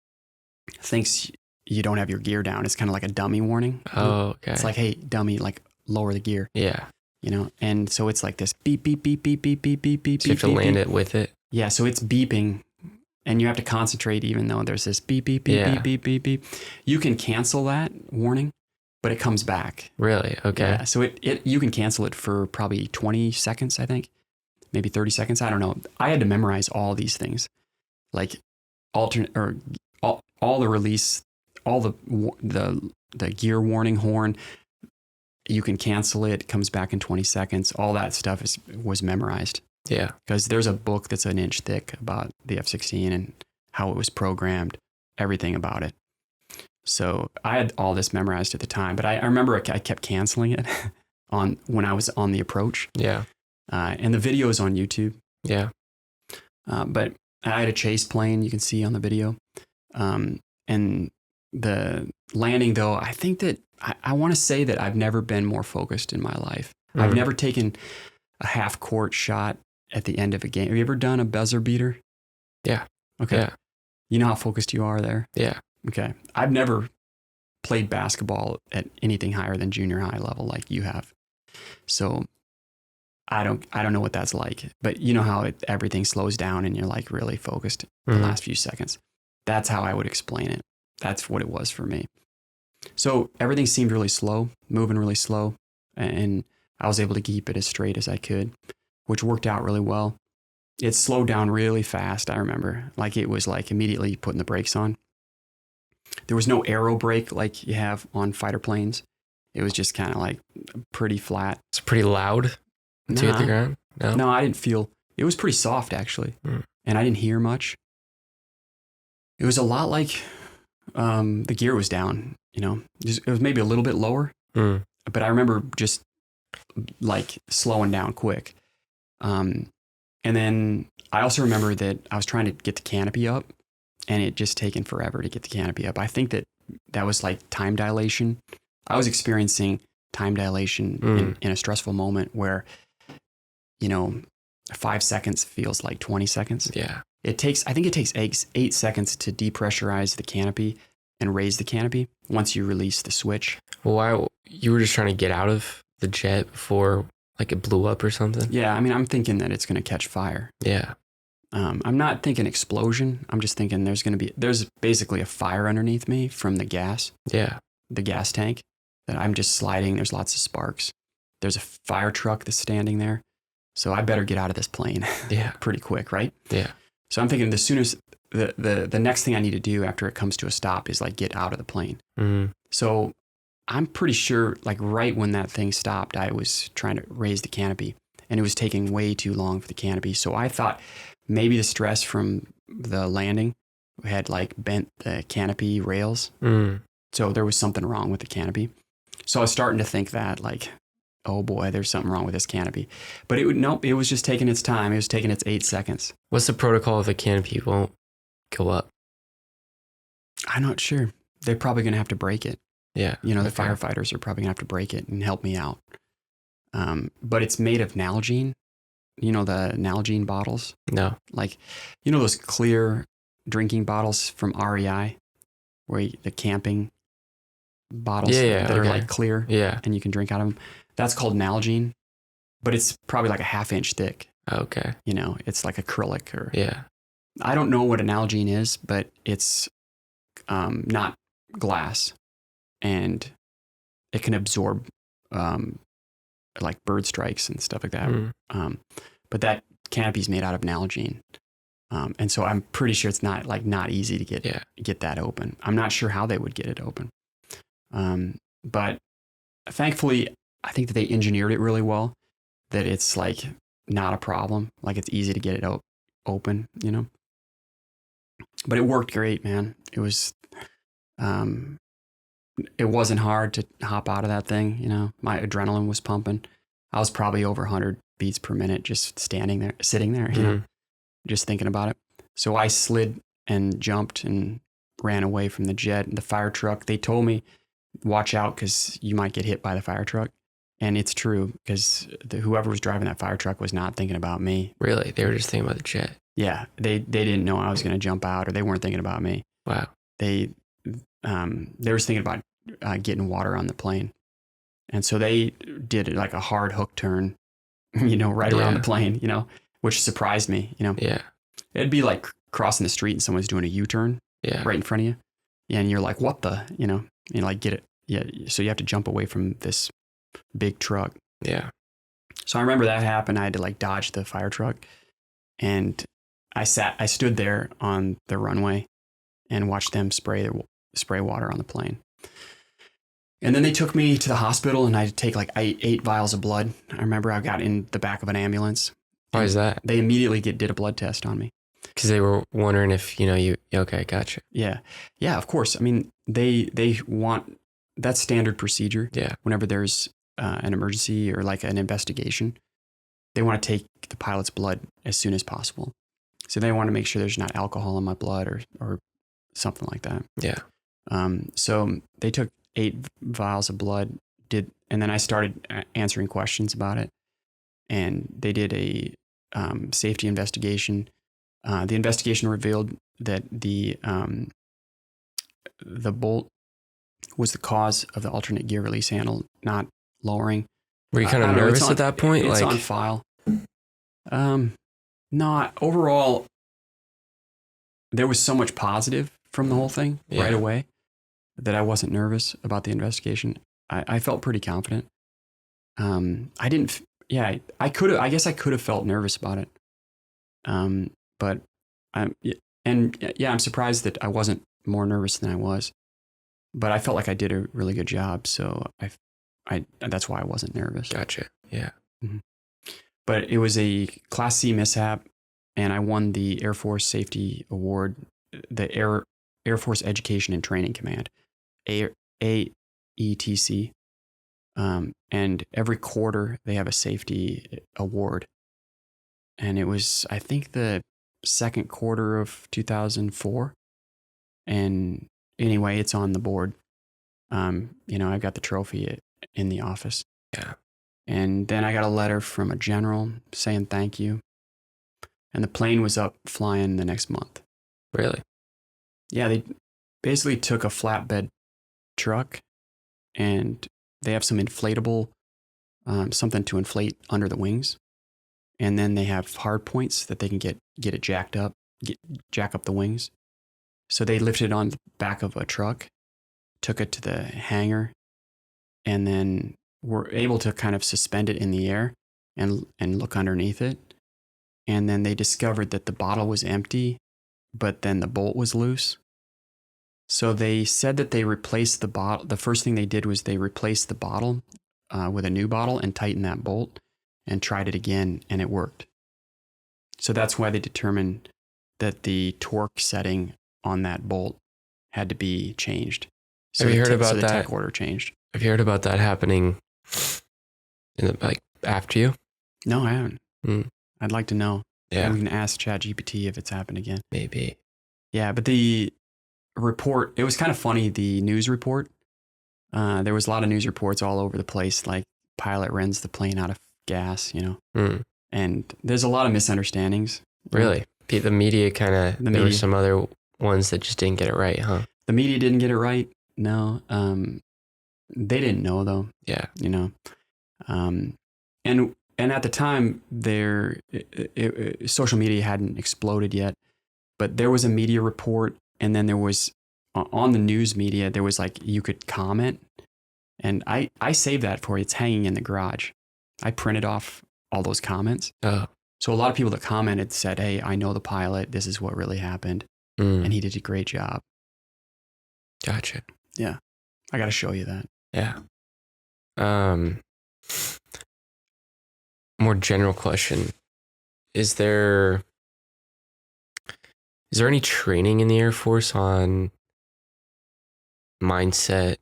Speaker 2: thinks you don't have your gear down. It's kind of like a dummy warning.
Speaker 1: Oh, okay.
Speaker 2: It's like, hey, dummy, like lower the gear.
Speaker 1: Yeah.
Speaker 2: And so it's like this beep, beep, beep, beep, beep, beep, beep, beep.
Speaker 1: So you have to land it with it.
Speaker 2: Yeah. So it's beeping and you have to concentrate even though there's this beep, beep, beep, beep, beep, beep, beep. You can cancel that warning, but it comes back.
Speaker 1: Really? Okay.
Speaker 2: Yeah. So you can cancel it for probably 20 seconds, I think. Maybe 30 seconds. I don't know. I had to memorize all these things, like alternate or all the release all the gear warning horn. You can cancel it. It comes back in 20 seconds. All that stuff was memorized.
Speaker 1: Yeah.
Speaker 2: Because there's a book that's an inch thick about the F-16 and how it was programmed, everything about it. So I had all this memorized at the time, but I remember I kept canceling it when I was on the approach.
Speaker 1: Yeah.
Speaker 2: And the video is on YouTube.
Speaker 1: Yeah.
Speaker 2: But I had a chase plane, you can see on the video. And the landing, though, I think that I want to say that I've never been more focused in my life. I've never taken a half court shot at the end of a game. Have you ever done a buzzer beater?
Speaker 1: Yeah.
Speaker 2: Okay.
Speaker 1: Yeah.
Speaker 2: You know how focused you are there?
Speaker 1: Yeah.
Speaker 2: Okay. I've never played basketball at anything higher than junior high level like you have. So I don't know what that's like, but you know how everything slows down and you're like really focused the last few seconds. That's how I would explain it. That's what it was for me. So everything seemed really slow, moving really slow, and I was able to keep it as straight as I could, which worked out really well. It slowed down really fast. I remember, like, it was like immediately putting the brakes on. There was no aero brake like you have on fighter planes. It was just kind of like pretty flat.
Speaker 1: It's pretty loud to hit the ground.
Speaker 2: No, I didn't feel. It was pretty soft actually, and I didn't hear much. It was a lot like the gear was down. You know, it was maybe a little bit lower, but I remember just like slowing down quick. And then I also remember that I was trying to get the canopy up, and it just taken forever to get the canopy up. I think that was like time dilation. I was experiencing time dilation in a stressful moment where, you know, 5 seconds feels like 20 seconds.
Speaker 1: Yeah.
Speaker 2: I think it takes 8 seconds to depressurize the canopy and raise the canopy once you release the switch.
Speaker 1: Well, why you were just trying to get out of the jet before like it blew up or something?
Speaker 2: Yeah, I mean, I'm thinking that it's going to catch fire.
Speaker 1: Yeah.
Speaker 2: I'm not thinking explosion. I'm just thinking there's basically a fire underneath me from the gas.
Speaker 1: Yeah.
Speaker 2: The gas tank that I'm just sliding. There's lots of sparks. There's a fire truck that's standing there. So I better get out of this plane.
Speaker 1: Yeah.
Speaker 2: Pretty quick, right?
Speaker 1: Yeah.
Speaker 2: So I'm thinking the soonest the next thing I need to do after it comes to a stop is like get out of the plane. So I'm pretty sure like right when that thing stopped, I was trying to raise the canopy and it was taking way too long for the canopy. So I thought maybe the stress from the landing had like bent the canopy rails. So there was something wrong with the canopy. So I was starting to think that like, oh boy, there's something wrong with this canopy. But it was just taking its time. It was taking its 8 seconds.
Speaker 1: What's the protocol if the canopy won't go up?
Speaker 2: I'm not sure. They're probably going to have to break it.
Speaker 1: Yeah.
Speaker 2: You know, the firefighters are probably going to have to break it and help me out. But it's made of Nalgene. You know, the Nalgene bottles?
Speaker 1: No.
Speaker 2: Like, you know, those clear drinking bottles from REI where the camping bottles that are like clear and you can drink out of them. That's called Nalgene, but it's probably like a 1/2 inch thick.
Speaker 1: Okay.
Speaker 2: You know, it's like acrylic or.
Speaker 1: Yeah.
Speaker 2: I don't know what an Nalgene is, but it's not glass and it can absorb like bird strikes and stuff like that. But that canopy's made out of Nalgene. And so I'm pretty sure it's not easy to get that open. I'm not sure how they would get it open. But thankfully, I think that they engineered it really well, that it's like not a problem. Like it's easy to get it open, you know? But it worked great, man. It was, it wasn't hard to hop out of that thing. You know, my adrenaline was pumping. I was probably over 100 beats per minute, just sitting there, you know, just thinking about it. So I slid and jumped and ran away from the jet and the fire truck. They told me, watch out because you might get hit by the fire truck. And it's true because whoever was driving that fire truck was not thinking about me.
Speaker 1: Really? They were just thinking about the jet.
Speaker 2: Yeah. They didn't know I was going to jump out or they weren't thinking about me.
Speaker 1: Wow.
Speaker 2: They were thinking about getting water on the plane. And so they did like a hard hook turn, you know, right around the plane, you know, which surprised me, you know.
Speaker 1: Yeah.
Speaker 2: It'd be like crossing the street and someone's doing a U-turn right in front of you. Yeah, and you're like, what the, you know, like get it. Yeah. So you have to jump away from this big truck.
Speaker 1: Yeah.
Speaker 2: So I remember that happened. I had to like dodge the fire truck and I stood there on the runway and watched them spray spray water on the plane. And then they took me to the hospital, and I had to take like 8 vials of blood. I remember I got in the back of an ambulance.
Speaker 1: Why is that?
Speaker 2: They immediately did a blood test on me.
Speaker 1: Because they were wondering if, okay, gotcha.
Speaker 2: Yeah. Yeah, of course. I mean, they want, that's standard procedure.
Speaker 1: Yeah.
Speaker 2: Whenever there's an emergency or like an investigation, they want to take the pilot's blood as soon as possible. So they want to make sure there's not alcohol in my blood or something like that.
Speaker 1: Yeah.
Speaker 2: So they took 8 vials of blood, and then I started answering questions about it. And they did a safety investigation. The investigation revealed that the bolt was the cause of the alternate gear release handle not lowering.
Speaker 1: Were you kind of nervous at that point?
Speaker 2: It's on file. Not overall. There was so much positive from the whole thing right away that I wasn't nervous about the investigation. I felt pretty confident. I didn't. Yeah, I could have. I guess I could have felt nervous about it. But I'm surprised that I wasn't more nervous than I was. But I felt like I did a really good job, so I that's why I wasn't nervous.
Speaker 1: Gotcha. Yeah.
Speaker 2: Mm-hmm. But it was a Class C mishap, and I won the Air Force Safety Award, the Air Force Education and Training Command, AETC. And every quarter they have a safety award. And it was, I think, the second quarter of 2004. And anyway, it's on the board. I've got the trophy in the office.
Speaker 1: Yeah.
Speaker 2: And then I got a letter from a general saying thank you. And the plane was up flying the next month.
Speaker 1: Really?
Speaker 2: Yeah, they basically took a flatbed truck, and they have some inflatable, something to inflate under the wings. And then they have hard points that they can get it jacked up, jack up the wings. So they lifted it on the back of a truck, took it to the hangar, and then were able to kind of suspend it in the air and look underneath it. And then they discovered that the bottle was empty, but then the bolt was loose. So they said that they replaced the bottle. The first thing they did was they replaced the bottle with a new bottle and tightened that bolt and tried it again, and it worked. So that's why they determined that the torque setting on that bolt had to be changed. So
Speaker 1: Have you heard about
Speaker 2: the
Speaker 1: that?
Speaker 2: tech order changed.
Speaker 1: Have you heard about that happening after you?
Speaker 2: No, I haven't.
Speaker 1: Mm.
Speaker 2: I'd like to know.
Speaker 1: Yeah.
Speaker 2: We can ask ChatGPT if it's happened again.
Speaker 1: Maybe.
Speaker 2: Yeah, but the report, it was kind of funny, the news report. There was a lot of news reports all over the place, like pilot rents the plane out of gas, and there's a lot of misunderstandings.
Speaker 1: Really? The media there were some other ones that just didn't get it right, huh?
Speaker 2: The media didn't get it right. No. They didn't know though.
Speaker 1: Yeah.
Speaker 2: And at the time social media hadn't exploded yet, but there was a media report, and then there was on the news media, there was like, you could comment, and I saved that for you. It's hanging in the garage. I printed off all those comments.
Speaker 1: Oh.
Speaker 2: So a lot of people that commented said, "Hey, I know the pilot. This is what really happened. And he did a great job."
Speaker 1: Gotcha.
Speaker 2: Yeah. I got to show you that.
Speaker 1: Yeah. More general question. Is there any training in the Air Force on mindset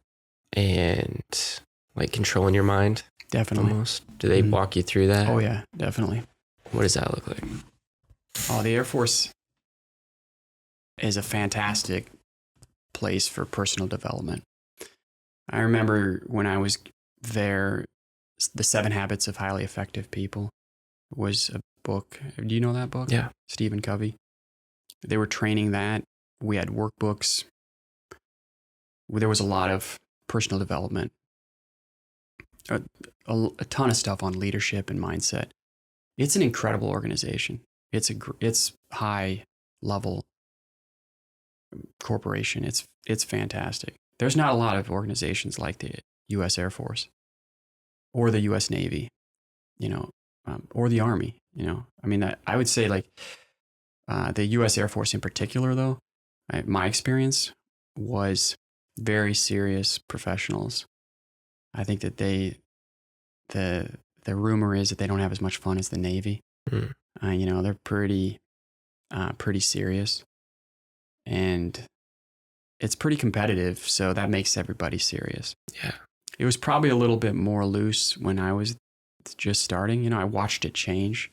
Speaker 1: and like controlling your mind?
Speaker 2: Definitely.
Speaker 1: Almost. Do they walk you through that?
Speaker 2: Oh yeah, definitely.
Speaker 1: What does that look like?
Speaker 2: Oh, the Air Force is a fantastic place for personal development. I remember when I was there, The 7 Habits of Highly Effective People was a book. Do you know that book?
Speaker 1: Yeah.
Speaker 2: Stephen Covey. They were training that. We had workbooks. There was a lot of personal development. A ton of stuff on leadership and mindset. It's an incredible organization. It's high level corporation. It's fantastic. There's not a lot of organizations like the U.S. Air Force or the U.S. Navy, or the Army. I mean, I would say like the U.S. Air Force in particular, though, my experience was very serious professionals. I think that the rumor is that they don't have as much fun as the Navy.
Speaker 1: Mm.
Speaker 2: They're pretty serious, and it's pretty competitive. So that makes everybody serious.
Speaker 1: Yeah.
Speaker 2: It was probably a little bit more loose when I was just starting. I watched it change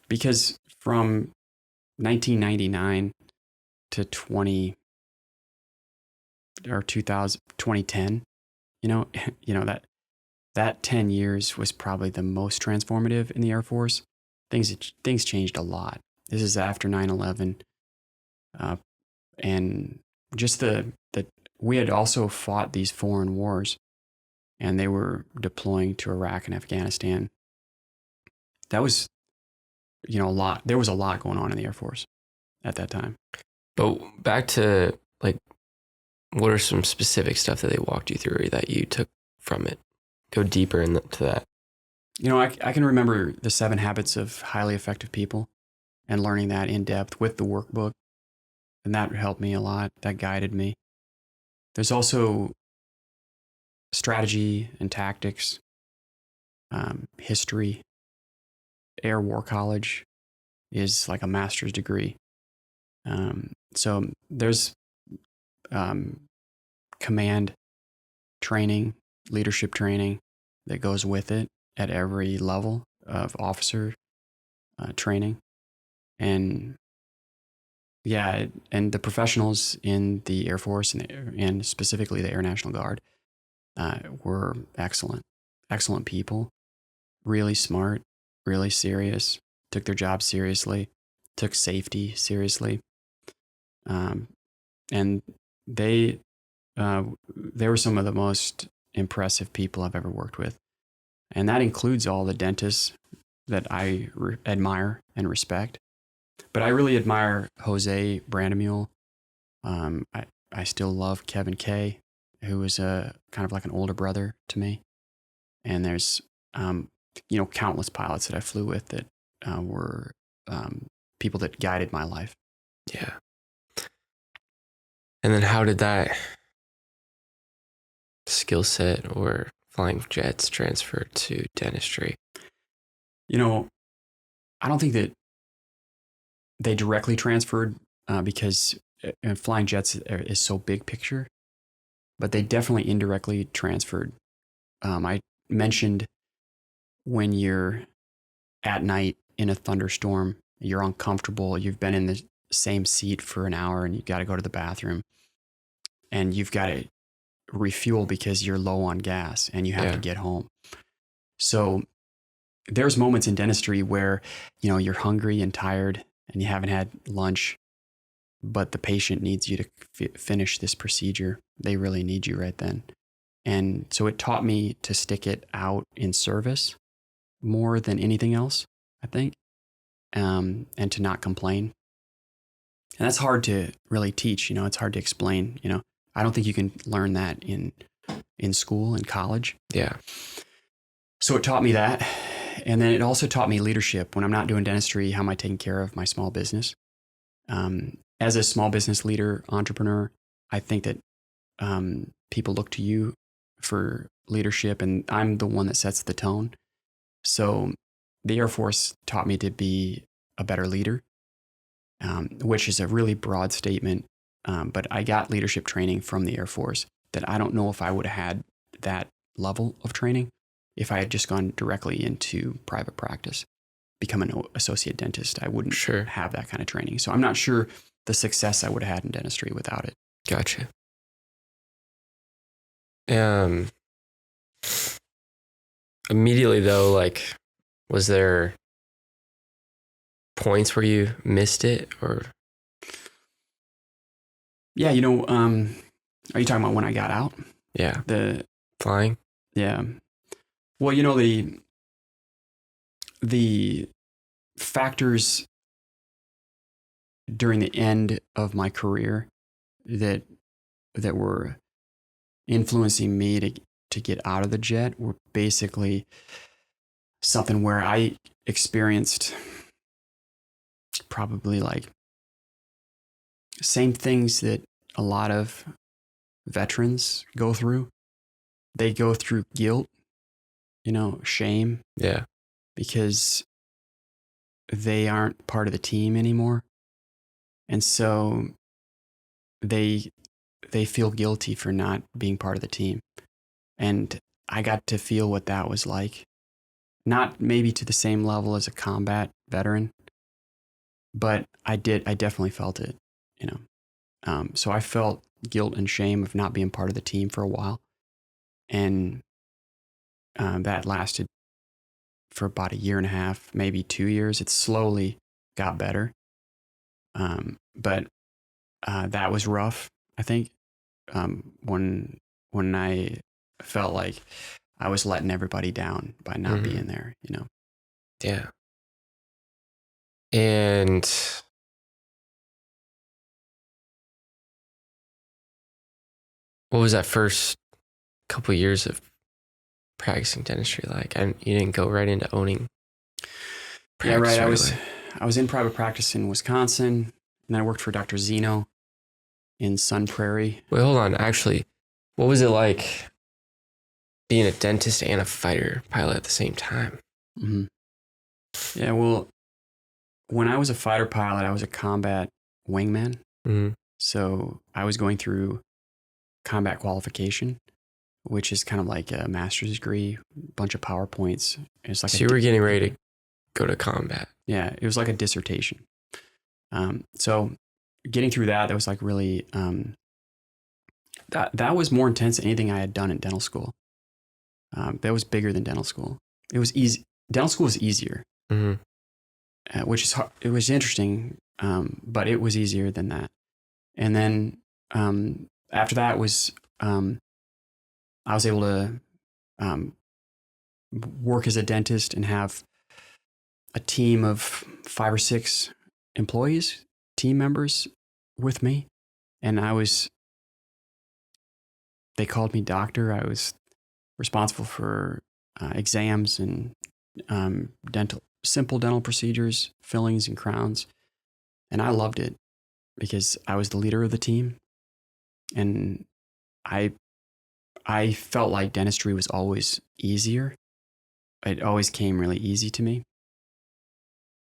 Speaker 2: because from 1999 to 2010, that 10 years was probably the most transformative in the Air Force. Things changed a lot. This is after 9/11, and just the we had also fought these foreign wars, and they were deploying to Iraq and Afghanistan. That was, a lot. There was a lot going on in the Air Force at that time.
Speaker 1: But back to like, what are some specific stuff that they walked you through or that you took from it? Go deeper into that.
Speaker 2: I can remember the 7 Habits of Highly Effective People and learning that in depth with the workbook. And that helped me a lot. That guided me. There's also strategy and tactics, history. Air War College is like a master's degree. So there's command training, leadership training that goes with it at every level of officer training. And yeah, and the professionals in the Air Force and specifically the Air National Guard were excellent people, really smart, really serious, took their job seriously, took safety seriously. And they were some of the most impressive people I've ever worked with. And that includes all the dentists that I admire and respect. But I really admire Jose Brandemule. I still love Kevin Kay, who was kind of like an older brother to me. And there's, countless pilots that I flew with that were people that guided my life.
Speaker 1: Yeah. And then how did that skill set or flying jets transfer to dentistry?
Speaker 2: I don't think that they directly transferred because flying jets is so big picture, but they definitely indirectly transferred. I mentioned when you're at night in a thunderstorm, you're uncomfortable, you've been in the same seat for an hour and you've got to go to the bathroom and you've got to refuel because you're low on gas and you have to get home. So there's moments in dentistry where, you're hungry and tired and you haven't had lunch, but the patient needs you to finish this procedure. They really need you right then. And so it taught me to stick it out in service more than anything else, I think, and to not complain. And that's hard to really teach, it's hard to explain, I don't think you can learn that in school and college.
Speaker 1: Yeah.
Speaker 2: So it taught me that. And then it also taught me leadership. When I'm not doing dentistry, how am I taking care of my small business? As a small business leader, entrepreneur, I think that people look to you for leadership, and I'm the one that sets the tone. So the Air Force taught me to be a better leader, which is a really broad statement. But I got leadership training from the Air Force that I don't know if I would have had that level of training if I had just gone directly into private practice, become an associate dentist. I wouldn't have that kind of training. So I'm not sure the success I would have had in dentistry without it.
Speaker 1: Gotcha. Immediately though, like, was there points where you missed it or?
Speaker 2: Yeah. Are you talking about when I got out?
Speaker 1: Yeah.
Speaker 2: The
Speaker 1: flying?
Speaker 2: Yeah. Well, the factors during the end of my career that were influencing me to get out of the jet were basically something where I experienced probably like same things that a lot of veterans go through. They go through guilt, shame,
Speaker 1: Yeah.
Speaker 2: because they aren't part of the team anymore. And so they feel guilty for not being part of the team. And I got to feel what that was like. Not maybe to the same level as a combat veteran, but I definitely felt it, you know. So I felt guilt and shame of not being part of the team for a while. And that lasted for about a year and a half, maybe 2 years. It slowly got better. But that was rough, I think, when I felt like I was letting everybody down by not being there,
Speaker 1: Yeah. And what was that first couple of years of practicing dentistry like? And you didn't go right into owning practice.
Speaker 2: Yeah, right.
Speaker 1: Right
Speaker 2: I was in private practice in Wisconsin, and then I worked for Dr. Zeno in Sun Prairie.
Speaker 1: Wait, hold on. Actually, what was it like being a dentist and a fighter pilot at the same time?
Speaker 2: Mm-hmm. Yeah, well, when I was a fighter pilot, I was a combat wingman.
Speaker 1: Mm-hmm.
Speaker 2: So I was going through combat qualification, which is kind of like a master's degree, bunch of PowerPoints. It's like
Speaker 1: so you were getting ready to go to combat.
Speaker 2: Yeah, it was like a dissertation. So getting through that was like really, that was more intense than anything I had done in dental school. That was bigger than dental school. It was easy. Dental school was easier, which is hard. It was interesting, but it was easier than that. And then after that was, I was able to work as a dentist and have a team of 5 or 6 employees, team members with me. And they called me doctor. I was responsible for exams and simple dental procedures, fillings and crowns. And I loved it because I was the leader of the team. And I felt like dentistry was always easier. It always came really easy to me.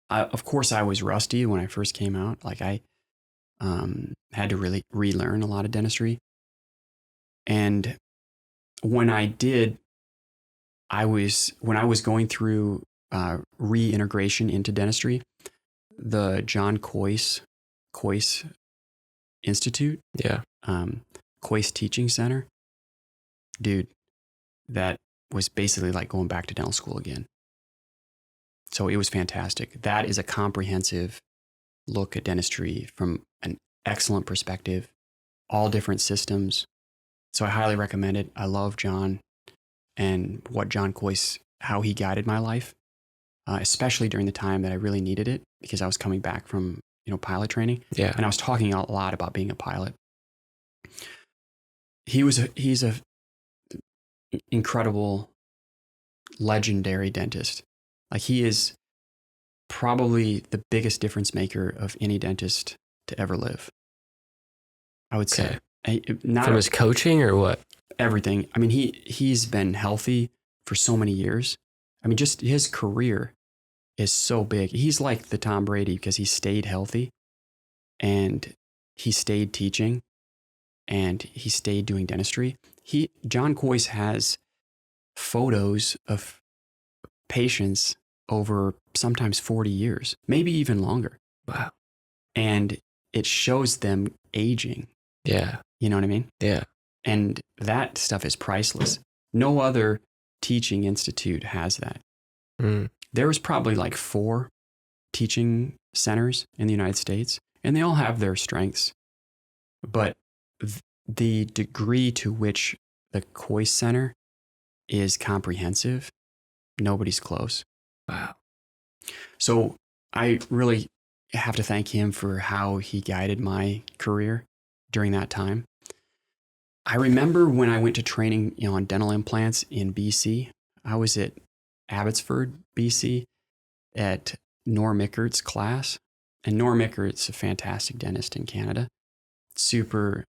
Speaker 2: Of course, I was rusty when I first came out. Like I had to really relearn a lot of dentistry. And when I did, when I was going through reintegration into dentistry, the John Kois Institute, Kois Teaching Center, dude, that was basically like going back to dental school again. So it was fantastic. That is a comprehensive look at dentistry from an excellent perspective, all different systems. So I highly recommend it. I love John and what John Kois, how he guided my life, especially during the time that I really needed it because I was coming back from, pilot training.
Speaker 1: Yeah.
Speaker 2: And I was talking a lot about being a pilot. He's a incredible, legendary dentist. Like he is probably the biggest difference maker of any dentist to ever live. I would say. Not
Speaker 1: from his coaching or what?
Speaker 2: Everything. I mean, he's been healthy for so many years. I mean, just his career is so big. He's like the Tom Brady because he stayed healthy and he stayed teaching and he stayed doing dentistry. John Kois has photos of patients over sometimes 40 years, maybe even longer.
Speaker 1: Wow.
Speaker 2: And it shows them aging.
Speaker 1: Yeah.
Speaker 2: You know what I mean?
Speaker 1: Yeah.
Speaker 2: And that stuff is priceless. No other teaching institute has that. There was probably like 4 teaching centers in the United States, and they all have their strengths. But the degree to which the Kois Center is comprehensive, nobody's close.
Speaker 1: Wow.
Speaker 2: So I really have to thank him for how he guided my career during that time. I remember when I went to training on dental implants in BC. I was at Abbotsford, BC, at Norm Ickert's class. And Norm Ickert's a fantastic dentist in Canada. Super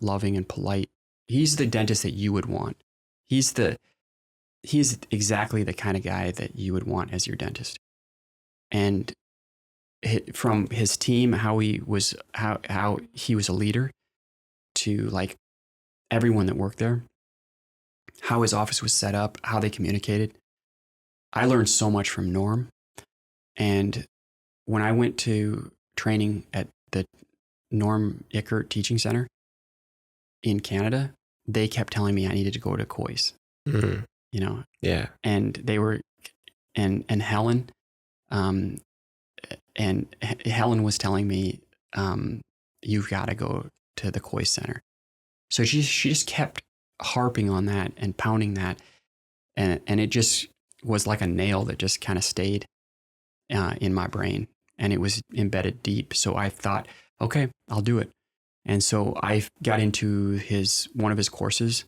Speaker 2: loving and polite. He's the dentist that you would want. He's exactly the kind of guy that you would want as your dentist. And from his team, how he was a leader to like everyone that worked there, how his office was set up, how they communicated. I learned so much from Norm. And when I went to training at the Norm Ickert Teaching Center in Canada, they kept telling me I needed to go to Coyce, you know?
Speaker 1: Yeah.
Speaker 2: And they were, and Helen, and Helen was telling me, you've got to go to the Coyce Center. So she just kept harping on that and pounding that. And it just was like a nail that just kind of stayed in my brain, and it was embedded deep. So I thought, okay, I'll do it. And so I got into one of his courses,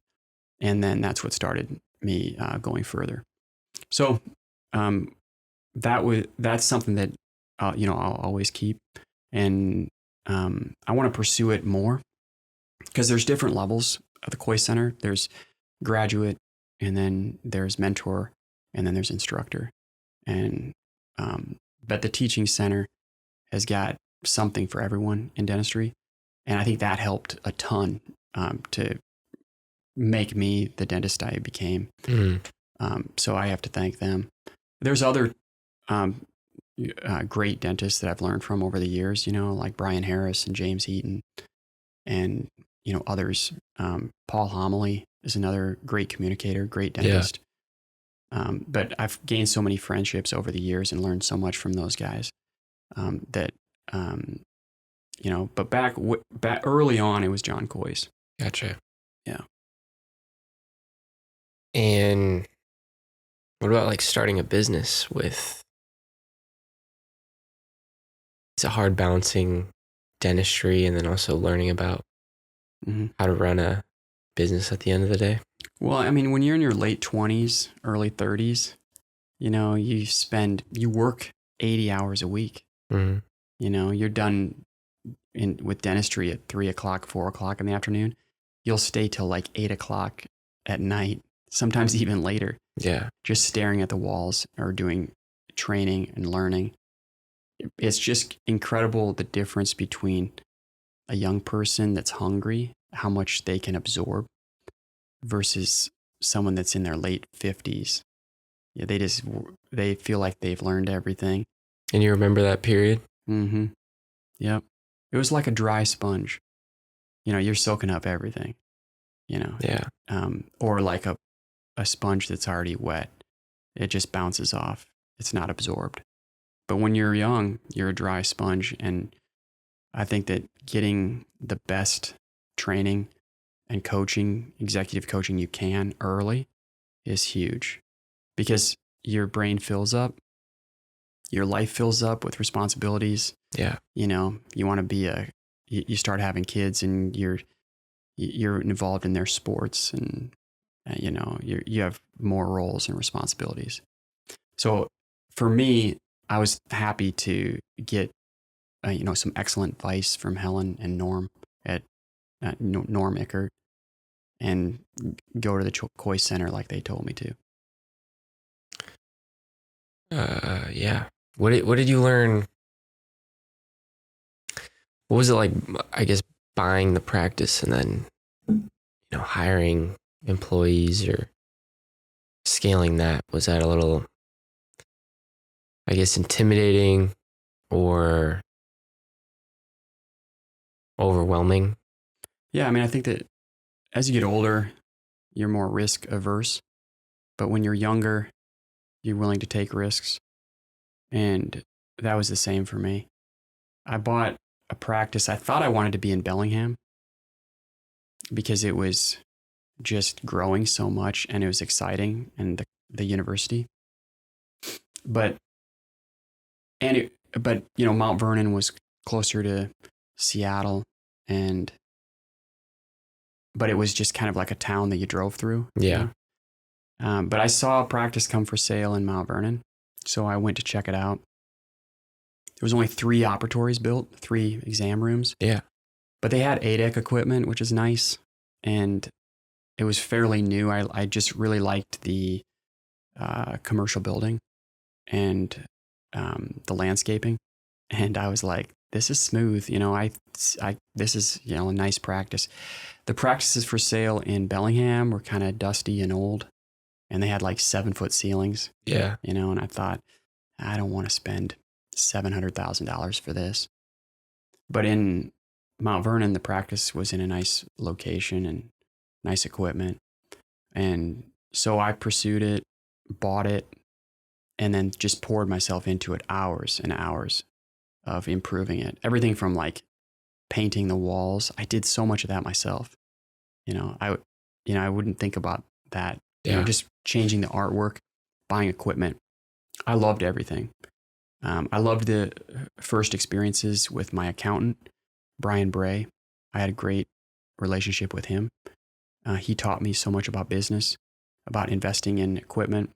Speaker 2: and then that's what started me going further. So that's something that I'll always keep, and I want to pursue it more because there's different levels at the Coyce Center. There's graduate, and then there's mentor, and then there's instructor. And but the teaching center has got something for everyone in dentistry, and I think that helped a ton to make me the dentist I became. So I have to thank them. There's other great dentists that I've learned from over the years, like Brian Harris and James Heaton, and others. Paul Homily is another great communicator, great dentist. But I've gained so many friendships over the years and learned so much from those guys that but back early on, it was John Coyce.
Speaker 1: Gotcha.
Speaker 2: Yeah.
Speaker 1: And what about like starting a business with? It's a hard balancing dentistry and then also learning about how to run a business at the end of the day.
Speaker 2: Well, I mean, when you're in your late 20s, early 30s, you work 80 hours a week. You're done with dentistry at 3 o'clock, 4 o'clock in the afternoon. You'll stay till like 8 o'clock at night, sometimes even later.
Speaker 1: Yeah.
Speaker 2: Just staring at the walls or doing training and learning. It's just incredible the difference between a young person that's hungry, how much they can absorb, versus someone that's in their late 50s. Yeah, they feel like they've learned everything.
Speaker 1: And you remember that period?
Speaker 2: Mm-hmm. Yep. It was like a dry sponge. You're soaking up everything.
Speaker 1: Yeah.
Speaker 2: Or like a sponge that's already wet. It just bounces off. It's not absorbed. But when you're young, you're a dry sponge. And I think that getting the best training and coaching, executive coaching you can early is huge, because your brain fills up, your life fills up with responsibilities.
Speaker 1: Yeah.
Speaker 2: You want to be you start having kids, and you're involved in their sports, and you have more roles and responsibilities. So for me, I was happy to get some excellent advice from Helen and Norm at Norm Ickert, and go to the Coyce Center like they told me to.
Speaker 1: Yeah. What did you learn? What was it like, I guess, buying the practice and then, hiring employees or scaling that? Was that a little, I guess, intimidating or overwhelming?
Speaker 2: Yeah. I mean, I think that as you get older, you're more risk averse, but when you're younger, you're willing to take risks. And that was the same for me. I bought a practice. I thought I wanted to be in Bellingham because it was just growing so much and it was exciting, and the university. But Mount Vernon was closer to Seattle, but it was just kind of like a town that you drove through.
Speaker 1: Yeah.
Speaker 2: But I saw a practice come for sale in Mount Vernon, so I went to check it out. There was only 3 operatories built, 3 exam rooms.
Speaker 1: Yeah.
Speaker 2: But they had ADEC equipment, which is nice. And it was fairly new. I just really liked the commercial building and the landscaping. And I was like, this is smooth. This is, a nice practice. The practices for sale in Bellingham were kind of dusty and old, and they had like 7-foot ceilings.
Speaker 1: Yeah.
Speaker 2: And I thought, I don't want to spend $700,000 for this. But in Mount Vernon, the practice was in a nice location and nice equipment. And so I pursued it, bought it, and then just poured myself into it, hours and hours of improving it. Everything from like painting the walls. I did so much of that myself. I wouldn't think about that.
Speaker 1: Yeah.
Speaker 2: Just changing the artwork, buying equipment. I loved everything. I loved the first experiences with my accountant, Brian Bray. I had a great relationship with him. He taught me so much about business, about investing in equipment,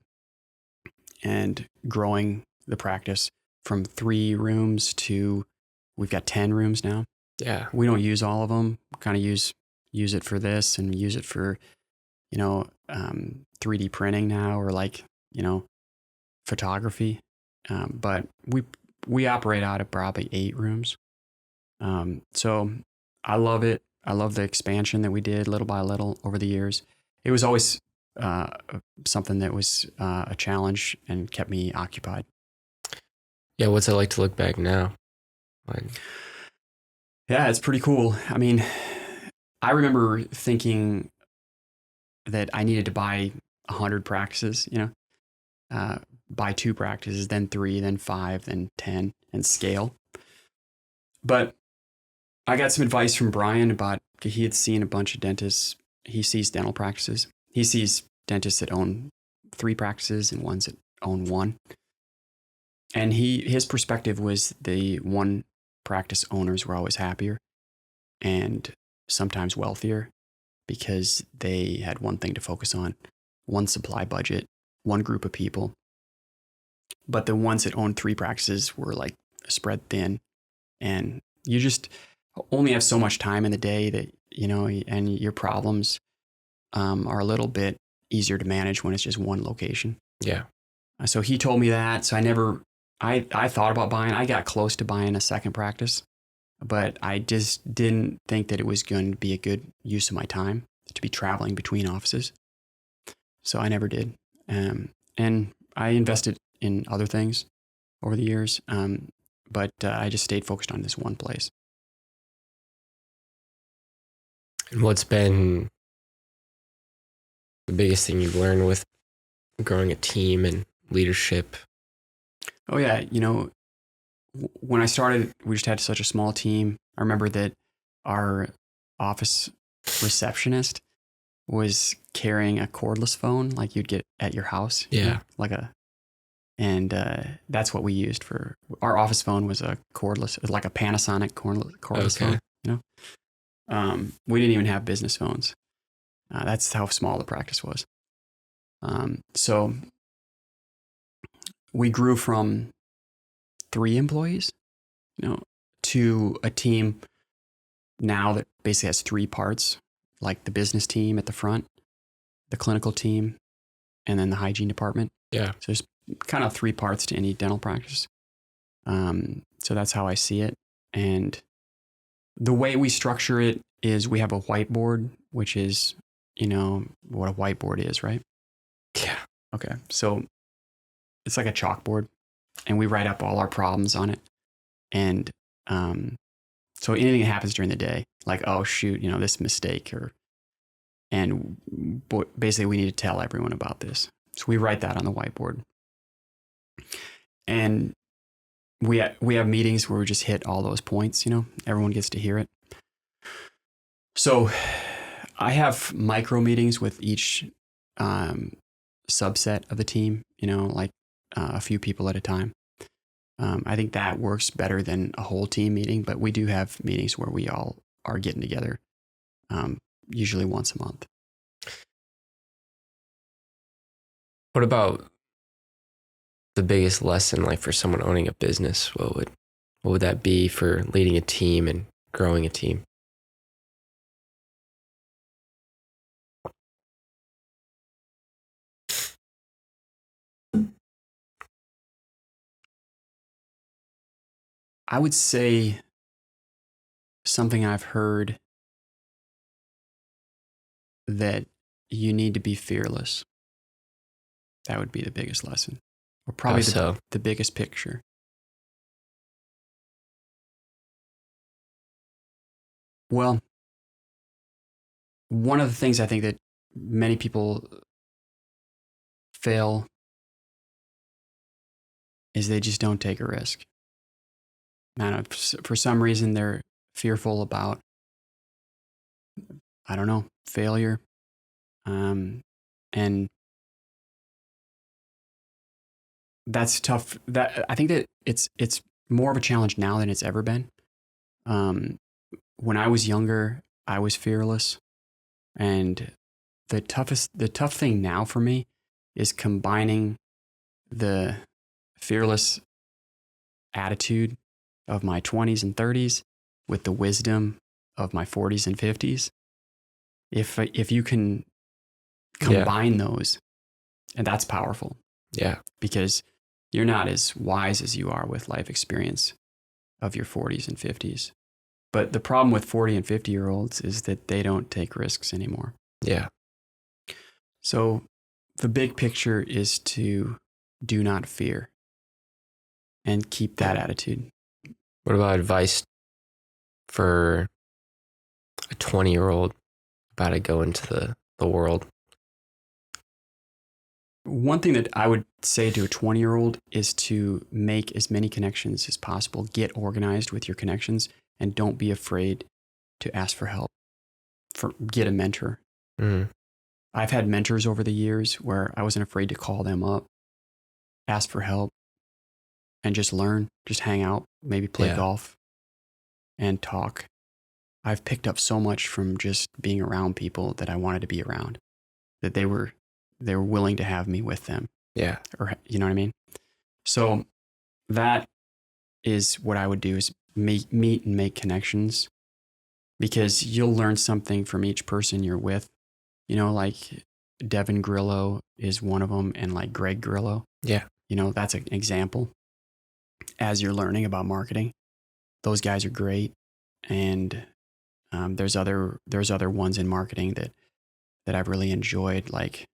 Speaker 2: and growing the practice from 3 rooms to we've got 10 rooms now.
Speaker 1: Yeah.
Speaker 2: We don't use all of them. Kind of use it for this and use it for 3D printing now, or like photography. But we operate out of probably 8 rooms. So I love it. I love the expansion that we did little by little over the years. It was always something that was a challenge and kept me occupied.
Speaker 1: Yeah. What's it like to look back now?
Speaker 2: Yeah, it's pretty cool. I mean, I remember thinking that I needed to buy 100 practices, buy 2 practices, then 3, then 5, then 10, and scale. But I got some advice from Brian about, he had seen a bunch of dentists. He sees dental practices. He sees dentists that own 3 practices and ones that own 1. And his perspective was the 1 practice owners were always happier and sometimes wealthier because they had one thing to focus on, 1 supply budget, 1 group of people. But the ones that owned 3 practices were like spread thin, and you just only have so much time in the day that, and your problems are a little bit easier to manage when it's just 1 location.
Speaker 1: Yeah.
Speaker 2: So he told me that. So I thought about buying. I got close to buying a second practice, but I just didn't think that it was going to be a good use of my time to be traveling between offices. So I never did. And I invested in other things over the years, but I just stayed focused on this 1 place.
Speaker 1: And what's been the biggest thing you've learned with growing a team and leadership?
Speaker 2: Oh, yeah. When I started, we just had such a small team. I remember that our office receptionist was carrying a cordless phone like you'd get at your house.
Speaker 1: Yeah.
Speaker 2: And that's what we used for our office phone. Was a cordless, like a Panasonic cordless phone. We didn't even have business phones. That's how small the practice was. So we grew from 3 employees, to a team now that basically has 3 parts, like the business team at the front, the clinical team, and then the hygiene department.
Speaker 1: Yeah.
Speaker 2: So there's kind of 3 parts to any dental practice. So that's how I see it. And the way we structure it is we have a whiteboard, which is, what a whiteboard is, right?
Speaker 1: Yeah.
Speaker 2: Okay. So it's like a chalkboard, and we write up all our problems on it. And so anything that happens during the day, like, oh, shoot, this mistake, basically we need to tell everyone about this. So we write that on the whiteboard. And we have meetings where we just hit all those points, everyone gets to hear it. So I have micro meetings with each subset of the team, like a few people at a time. I think that works better than a whole team meeting, but we do have meetings where we all are getting together, usually once a month.
Speaker 1: What about the biggest lesson, like for someone owning a business? What would that be for leading a team and growing a team?
Speaker 2: I would say something I've heard, that you need to be fearless. That would be the biggest lesson, or
Speaker 1: How
Speaker 2: probably
Speaker 1: so?
Speaker 2: the biggest picture. Well, one of the things I think that many people fail is they just don't take a risk. And for some reason, they're fearful about, I don't know, failure. And that's tough. That I think that it's more of a challenge now than it's ever been. When I was younger, I was fearless, and the tough thing now for me is combining the fearless attitude of my 20s and 30s with the wisdom of my 40s and 50s. If you can combine those, and that's powerful.
Speaker 1: Yeah.
Speaker 2: Because you're not as wise as you are with life experience of your 40s and 50s. But the problem with 40 and 50-year-olds is that they don't take risks anymore.
Speaker 1: Yeah.
Speaker 2: So the big picture is to do not fear and keep that attitude.
Speaker 1: What about advice for a 20-year-old about to go into the world?
Speaker 2: One thing that I would say to a 20-year-old is to make as many connections as possible. Get organized with your connections, and don't be afraid to ask for help. Get a mentor.
Speaker 1: Mm.
Speaker 2: I've had mentors over the years where I wasn't afraid to call them up, ask for help, and just learn, just hang out, maybe play golf and talk. I've picked up so much from just being around people that I wanted to be around, that they were willing to have me with them.
Speaker 1: Yeah.
Speaker 2: Or, you know what I mean? So that is what I would do, is meet and make connections, because you'll learn something from each person you're with. You know, like Devin Grillo is one of them, and like Greg Grillo.
Speaker 1: Yeah.
Speaker 2: You know, that's an example. As you're learning about marketing, those guys are great. And there's other ones in marketing that I've really enjoyed, like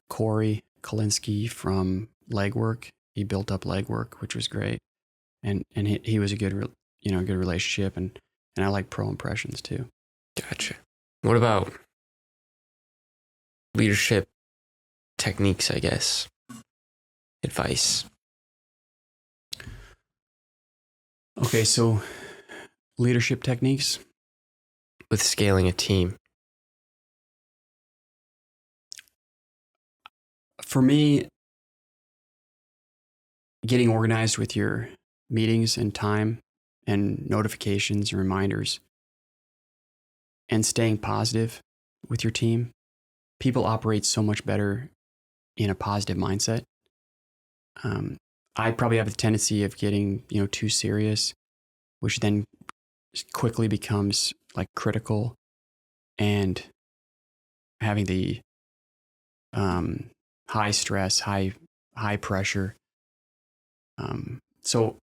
Speaker 2: Corey Kalinsky from Legwork. He built up Legwork, which was great, and he was a good good relationship, and I like Pro Impressions too.
Speaker 1: Gotcha. What about leadership techniques, I guess? Advice.
Speaker 2: Okay, so leadership techniques
Speaker 1: with scaling a team.
Speaker 2: For me, getting organized with your meetings and time and notifications and reminders, and staying positive with your team. People operate so much better in a positive mindset. I probably have the tendency of getting, too serious, which then quickly becomes like critical, and having the high stress, high pressure. So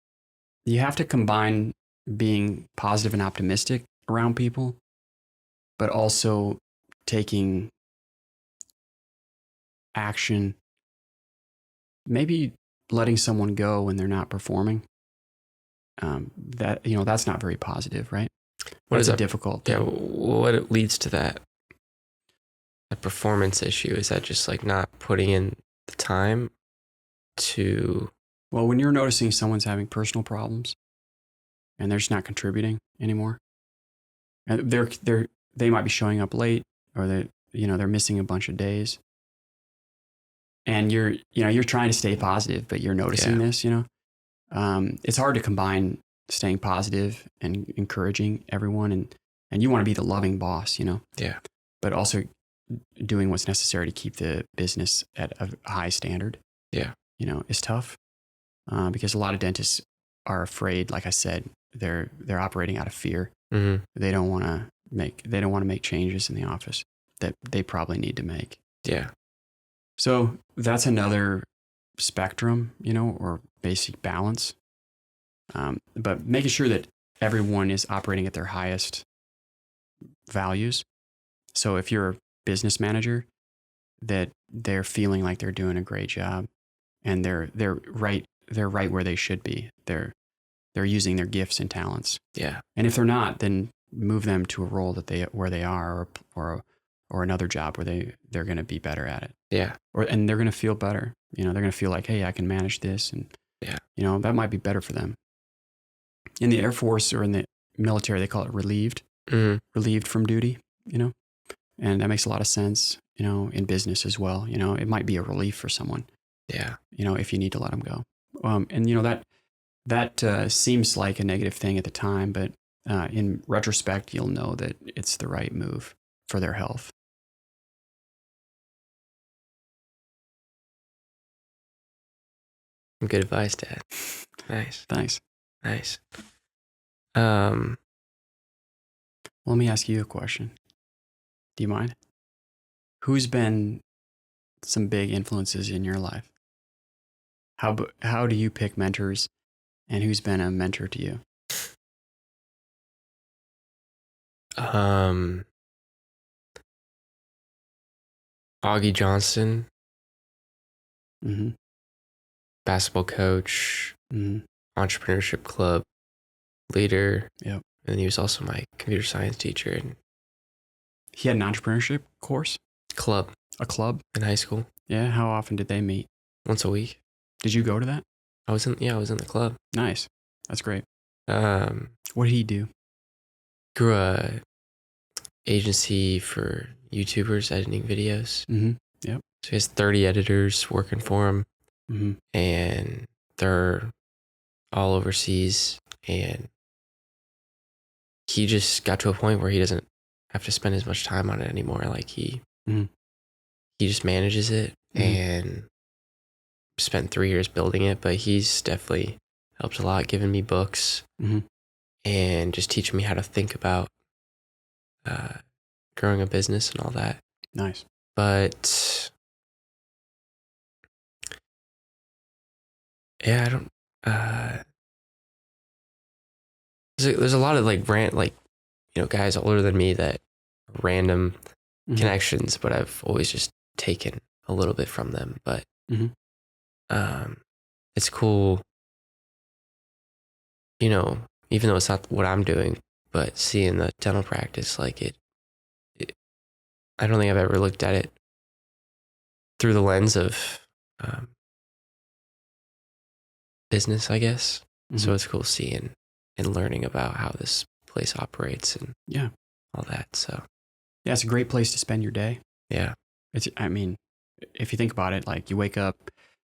Speaker 2: you have to combine being positive and optimistic around people, but also taking action, maybe letting someone go when they're not performing. That's not very positive, right?
Speaker 1: What is
Speaker 2: a
Speaker 1: that?
Speaker 2: difficult thing.
Speaker 1: Yeah, what leads to that? A performance issue? Is that just like not putting in the time to?
Speaker 2: Well, when you're noticing someone's having personal problems and they're just not contributing anymore, and they might be showing up late, or they're missing a bunch of days, and you're trying to stay positive, but you're noticing this, it's hard to combine staying positive and encouraging everyone, and you want to be the loving boss,
Speaker 1: Yeah.
Speaker 2: but also doing what's necessary to keep the business at a high standard.
Speaker 1: Yeah.
Speaker 2: Is tough, because a lot of dentists are afraid. Like I said, they're operating out of fear.
Speaker 1: Mm-hmm.
Speaker 2: They don't want to make changes in the office that they probably need to make.
Speaker 1: Yeah.
Speaker 2: So that's another spectrum, or basic balance. But making sure that everyone is operating at their highest values. So if you're a business manager, that they're feeling like they're doing a great job, and they're right where they should be. They're using their gifts and talents.
Speaker 1: Yeah.
Speaker 2: And if they're not, then move them to a role where they are, or another job where they're going to be better at it.
Speaker 1: Yeah.
Speaker 2: And they're going to feel better. They're going to feel like, hey, I can manage this, and
Speaker 1: yeah,
Speaker 2: that might be better for them. In the Air Force or in the military, they call it relieved, relieved from duty. And that makes a lot of sense. In business as well. It might be a relief for someone.
Speaker 1: Yeah.
Speaker 2: If you need to let them go. And that seems like a negative thing at the time, but in retrospect, you'll know that it's the right move for their health.
Speaker 1: Good advice, Dad. Nice.
Speaker 2: Thanks.
Speaker 1: Nice.
Speaker 2: Let me ask you a question. Do you mind? Who's been some big influences in your life? How do you pick mentors, and who's been a mentor to you?
Speaker 1: Augie Johnson,
Speaker 2: Mm-hmm.
Speaker 1: basketball coach, entrepreneurship club leader.
Speaker 2: Yep.
Speaker 1: And he was also my computer science teacher and
Speaker 2: He had an entrepreneurship course?
Speaker 1: club
Speaker 2: A club?
Speaker 1: in high school.
Speaker 2: Yeah. How often did they meet?
Speaker 1: Once a week.
Speaker 2: Did you go to that?
Speaker 1: I was in the club.
Speaker 2: Nice. That's great.
Speaker 1: What
Speaker 2: did he do?
Speaker 1: Grew a agency for YouTubers editing videos.
Speaker 2: Mm-hmm. Yep.
Speaker 1: So he has 30 editors working for him,
Speaker 2: Mm-hmm.
Speaker 1: and they're all overseas. And he just got to a point where he doesn't have to spend as much time on it anymore. Like he just manages it and spent 3 years building it. But he's definitely helped a lot, giving me books and just teaching me how to think about growing a business and all that.
Speaker 2: Nice.
Speaker 1: But yeah, I don't. There's a lot of guys older than me that are random connections, but I've always just taken a little bit from them. But it's cool, even though it's not what I'm doing, but seeing the dental practice, like it I don't think I've ever looked at it through the lens of business, I guess. So it's cool seeing and learning about how this place operates and all that. So
Speaker 2: yeah, it's a great place to spend your day.
Speaker 1: Yeah.
Speaker 2: If you think about it, like you wake up,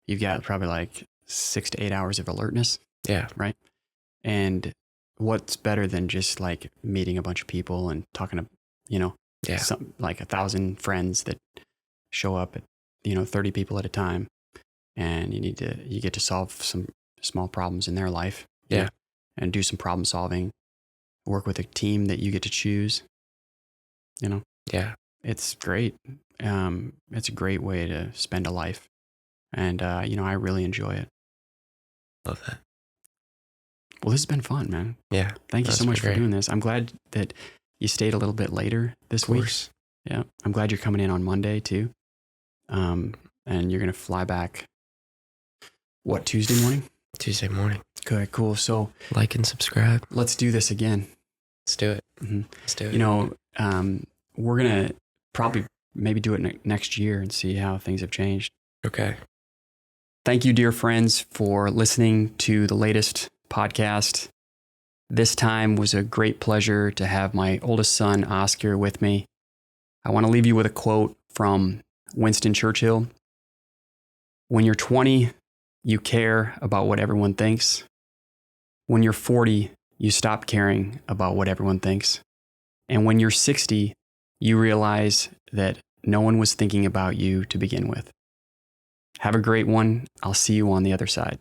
Speaker 2: you've got probably like 6 to 8 hours of alertness.
Speaker 1: Yeah.
Speaker 2: Right. And what's better than just like meeting a bunch of people and talking to, some, like 1,000 friends that show up at, 30 people at a time, and you get to solve some small problems in their life.
Speaker 1: Yeah.
Speaker 2: And do some problem solving, work with a team that you get to choose.
Speaker 1: Yeah.
Speaker 2: It's great. It's a great way to spend a life. And, I really enjoy it.
Speaker 1: Love that.
Speaker 2: Well, this has been fun, man.
Speaker 1: Yeah.
Speaker 2: Thank you so much for doing this. I'm glad that you stayed a little bit later this week. Yeah. I'm glad you're coming in on Monday too. And you're going to fly back, Tuesday morning?
Speaker 1: Tuesday morning.
Speaker 2: Okay, cool. So
Speaker 1: like and subscribe.
Speaker 2: Let's do this again.
Speaker 1: Let's do it. Let's do it.
Speaker 2: We're going to probably maybe do it next year and see how things have changed.
Speaker 1: Okay.
Speaker 2: Thank you, dear friends, for listening to the latest podcast. This time was a great pleasure to have my oldest son, Oscar, with me. I want to leave you with a quote from Winston Churchill. When you're 20, you care about what everyone thinks. When you're 40, you stop caring about what everyone thinks. And when you're 60, you realize that no one was thinking about you to begin with. Have a great one. I'll see you on the other side.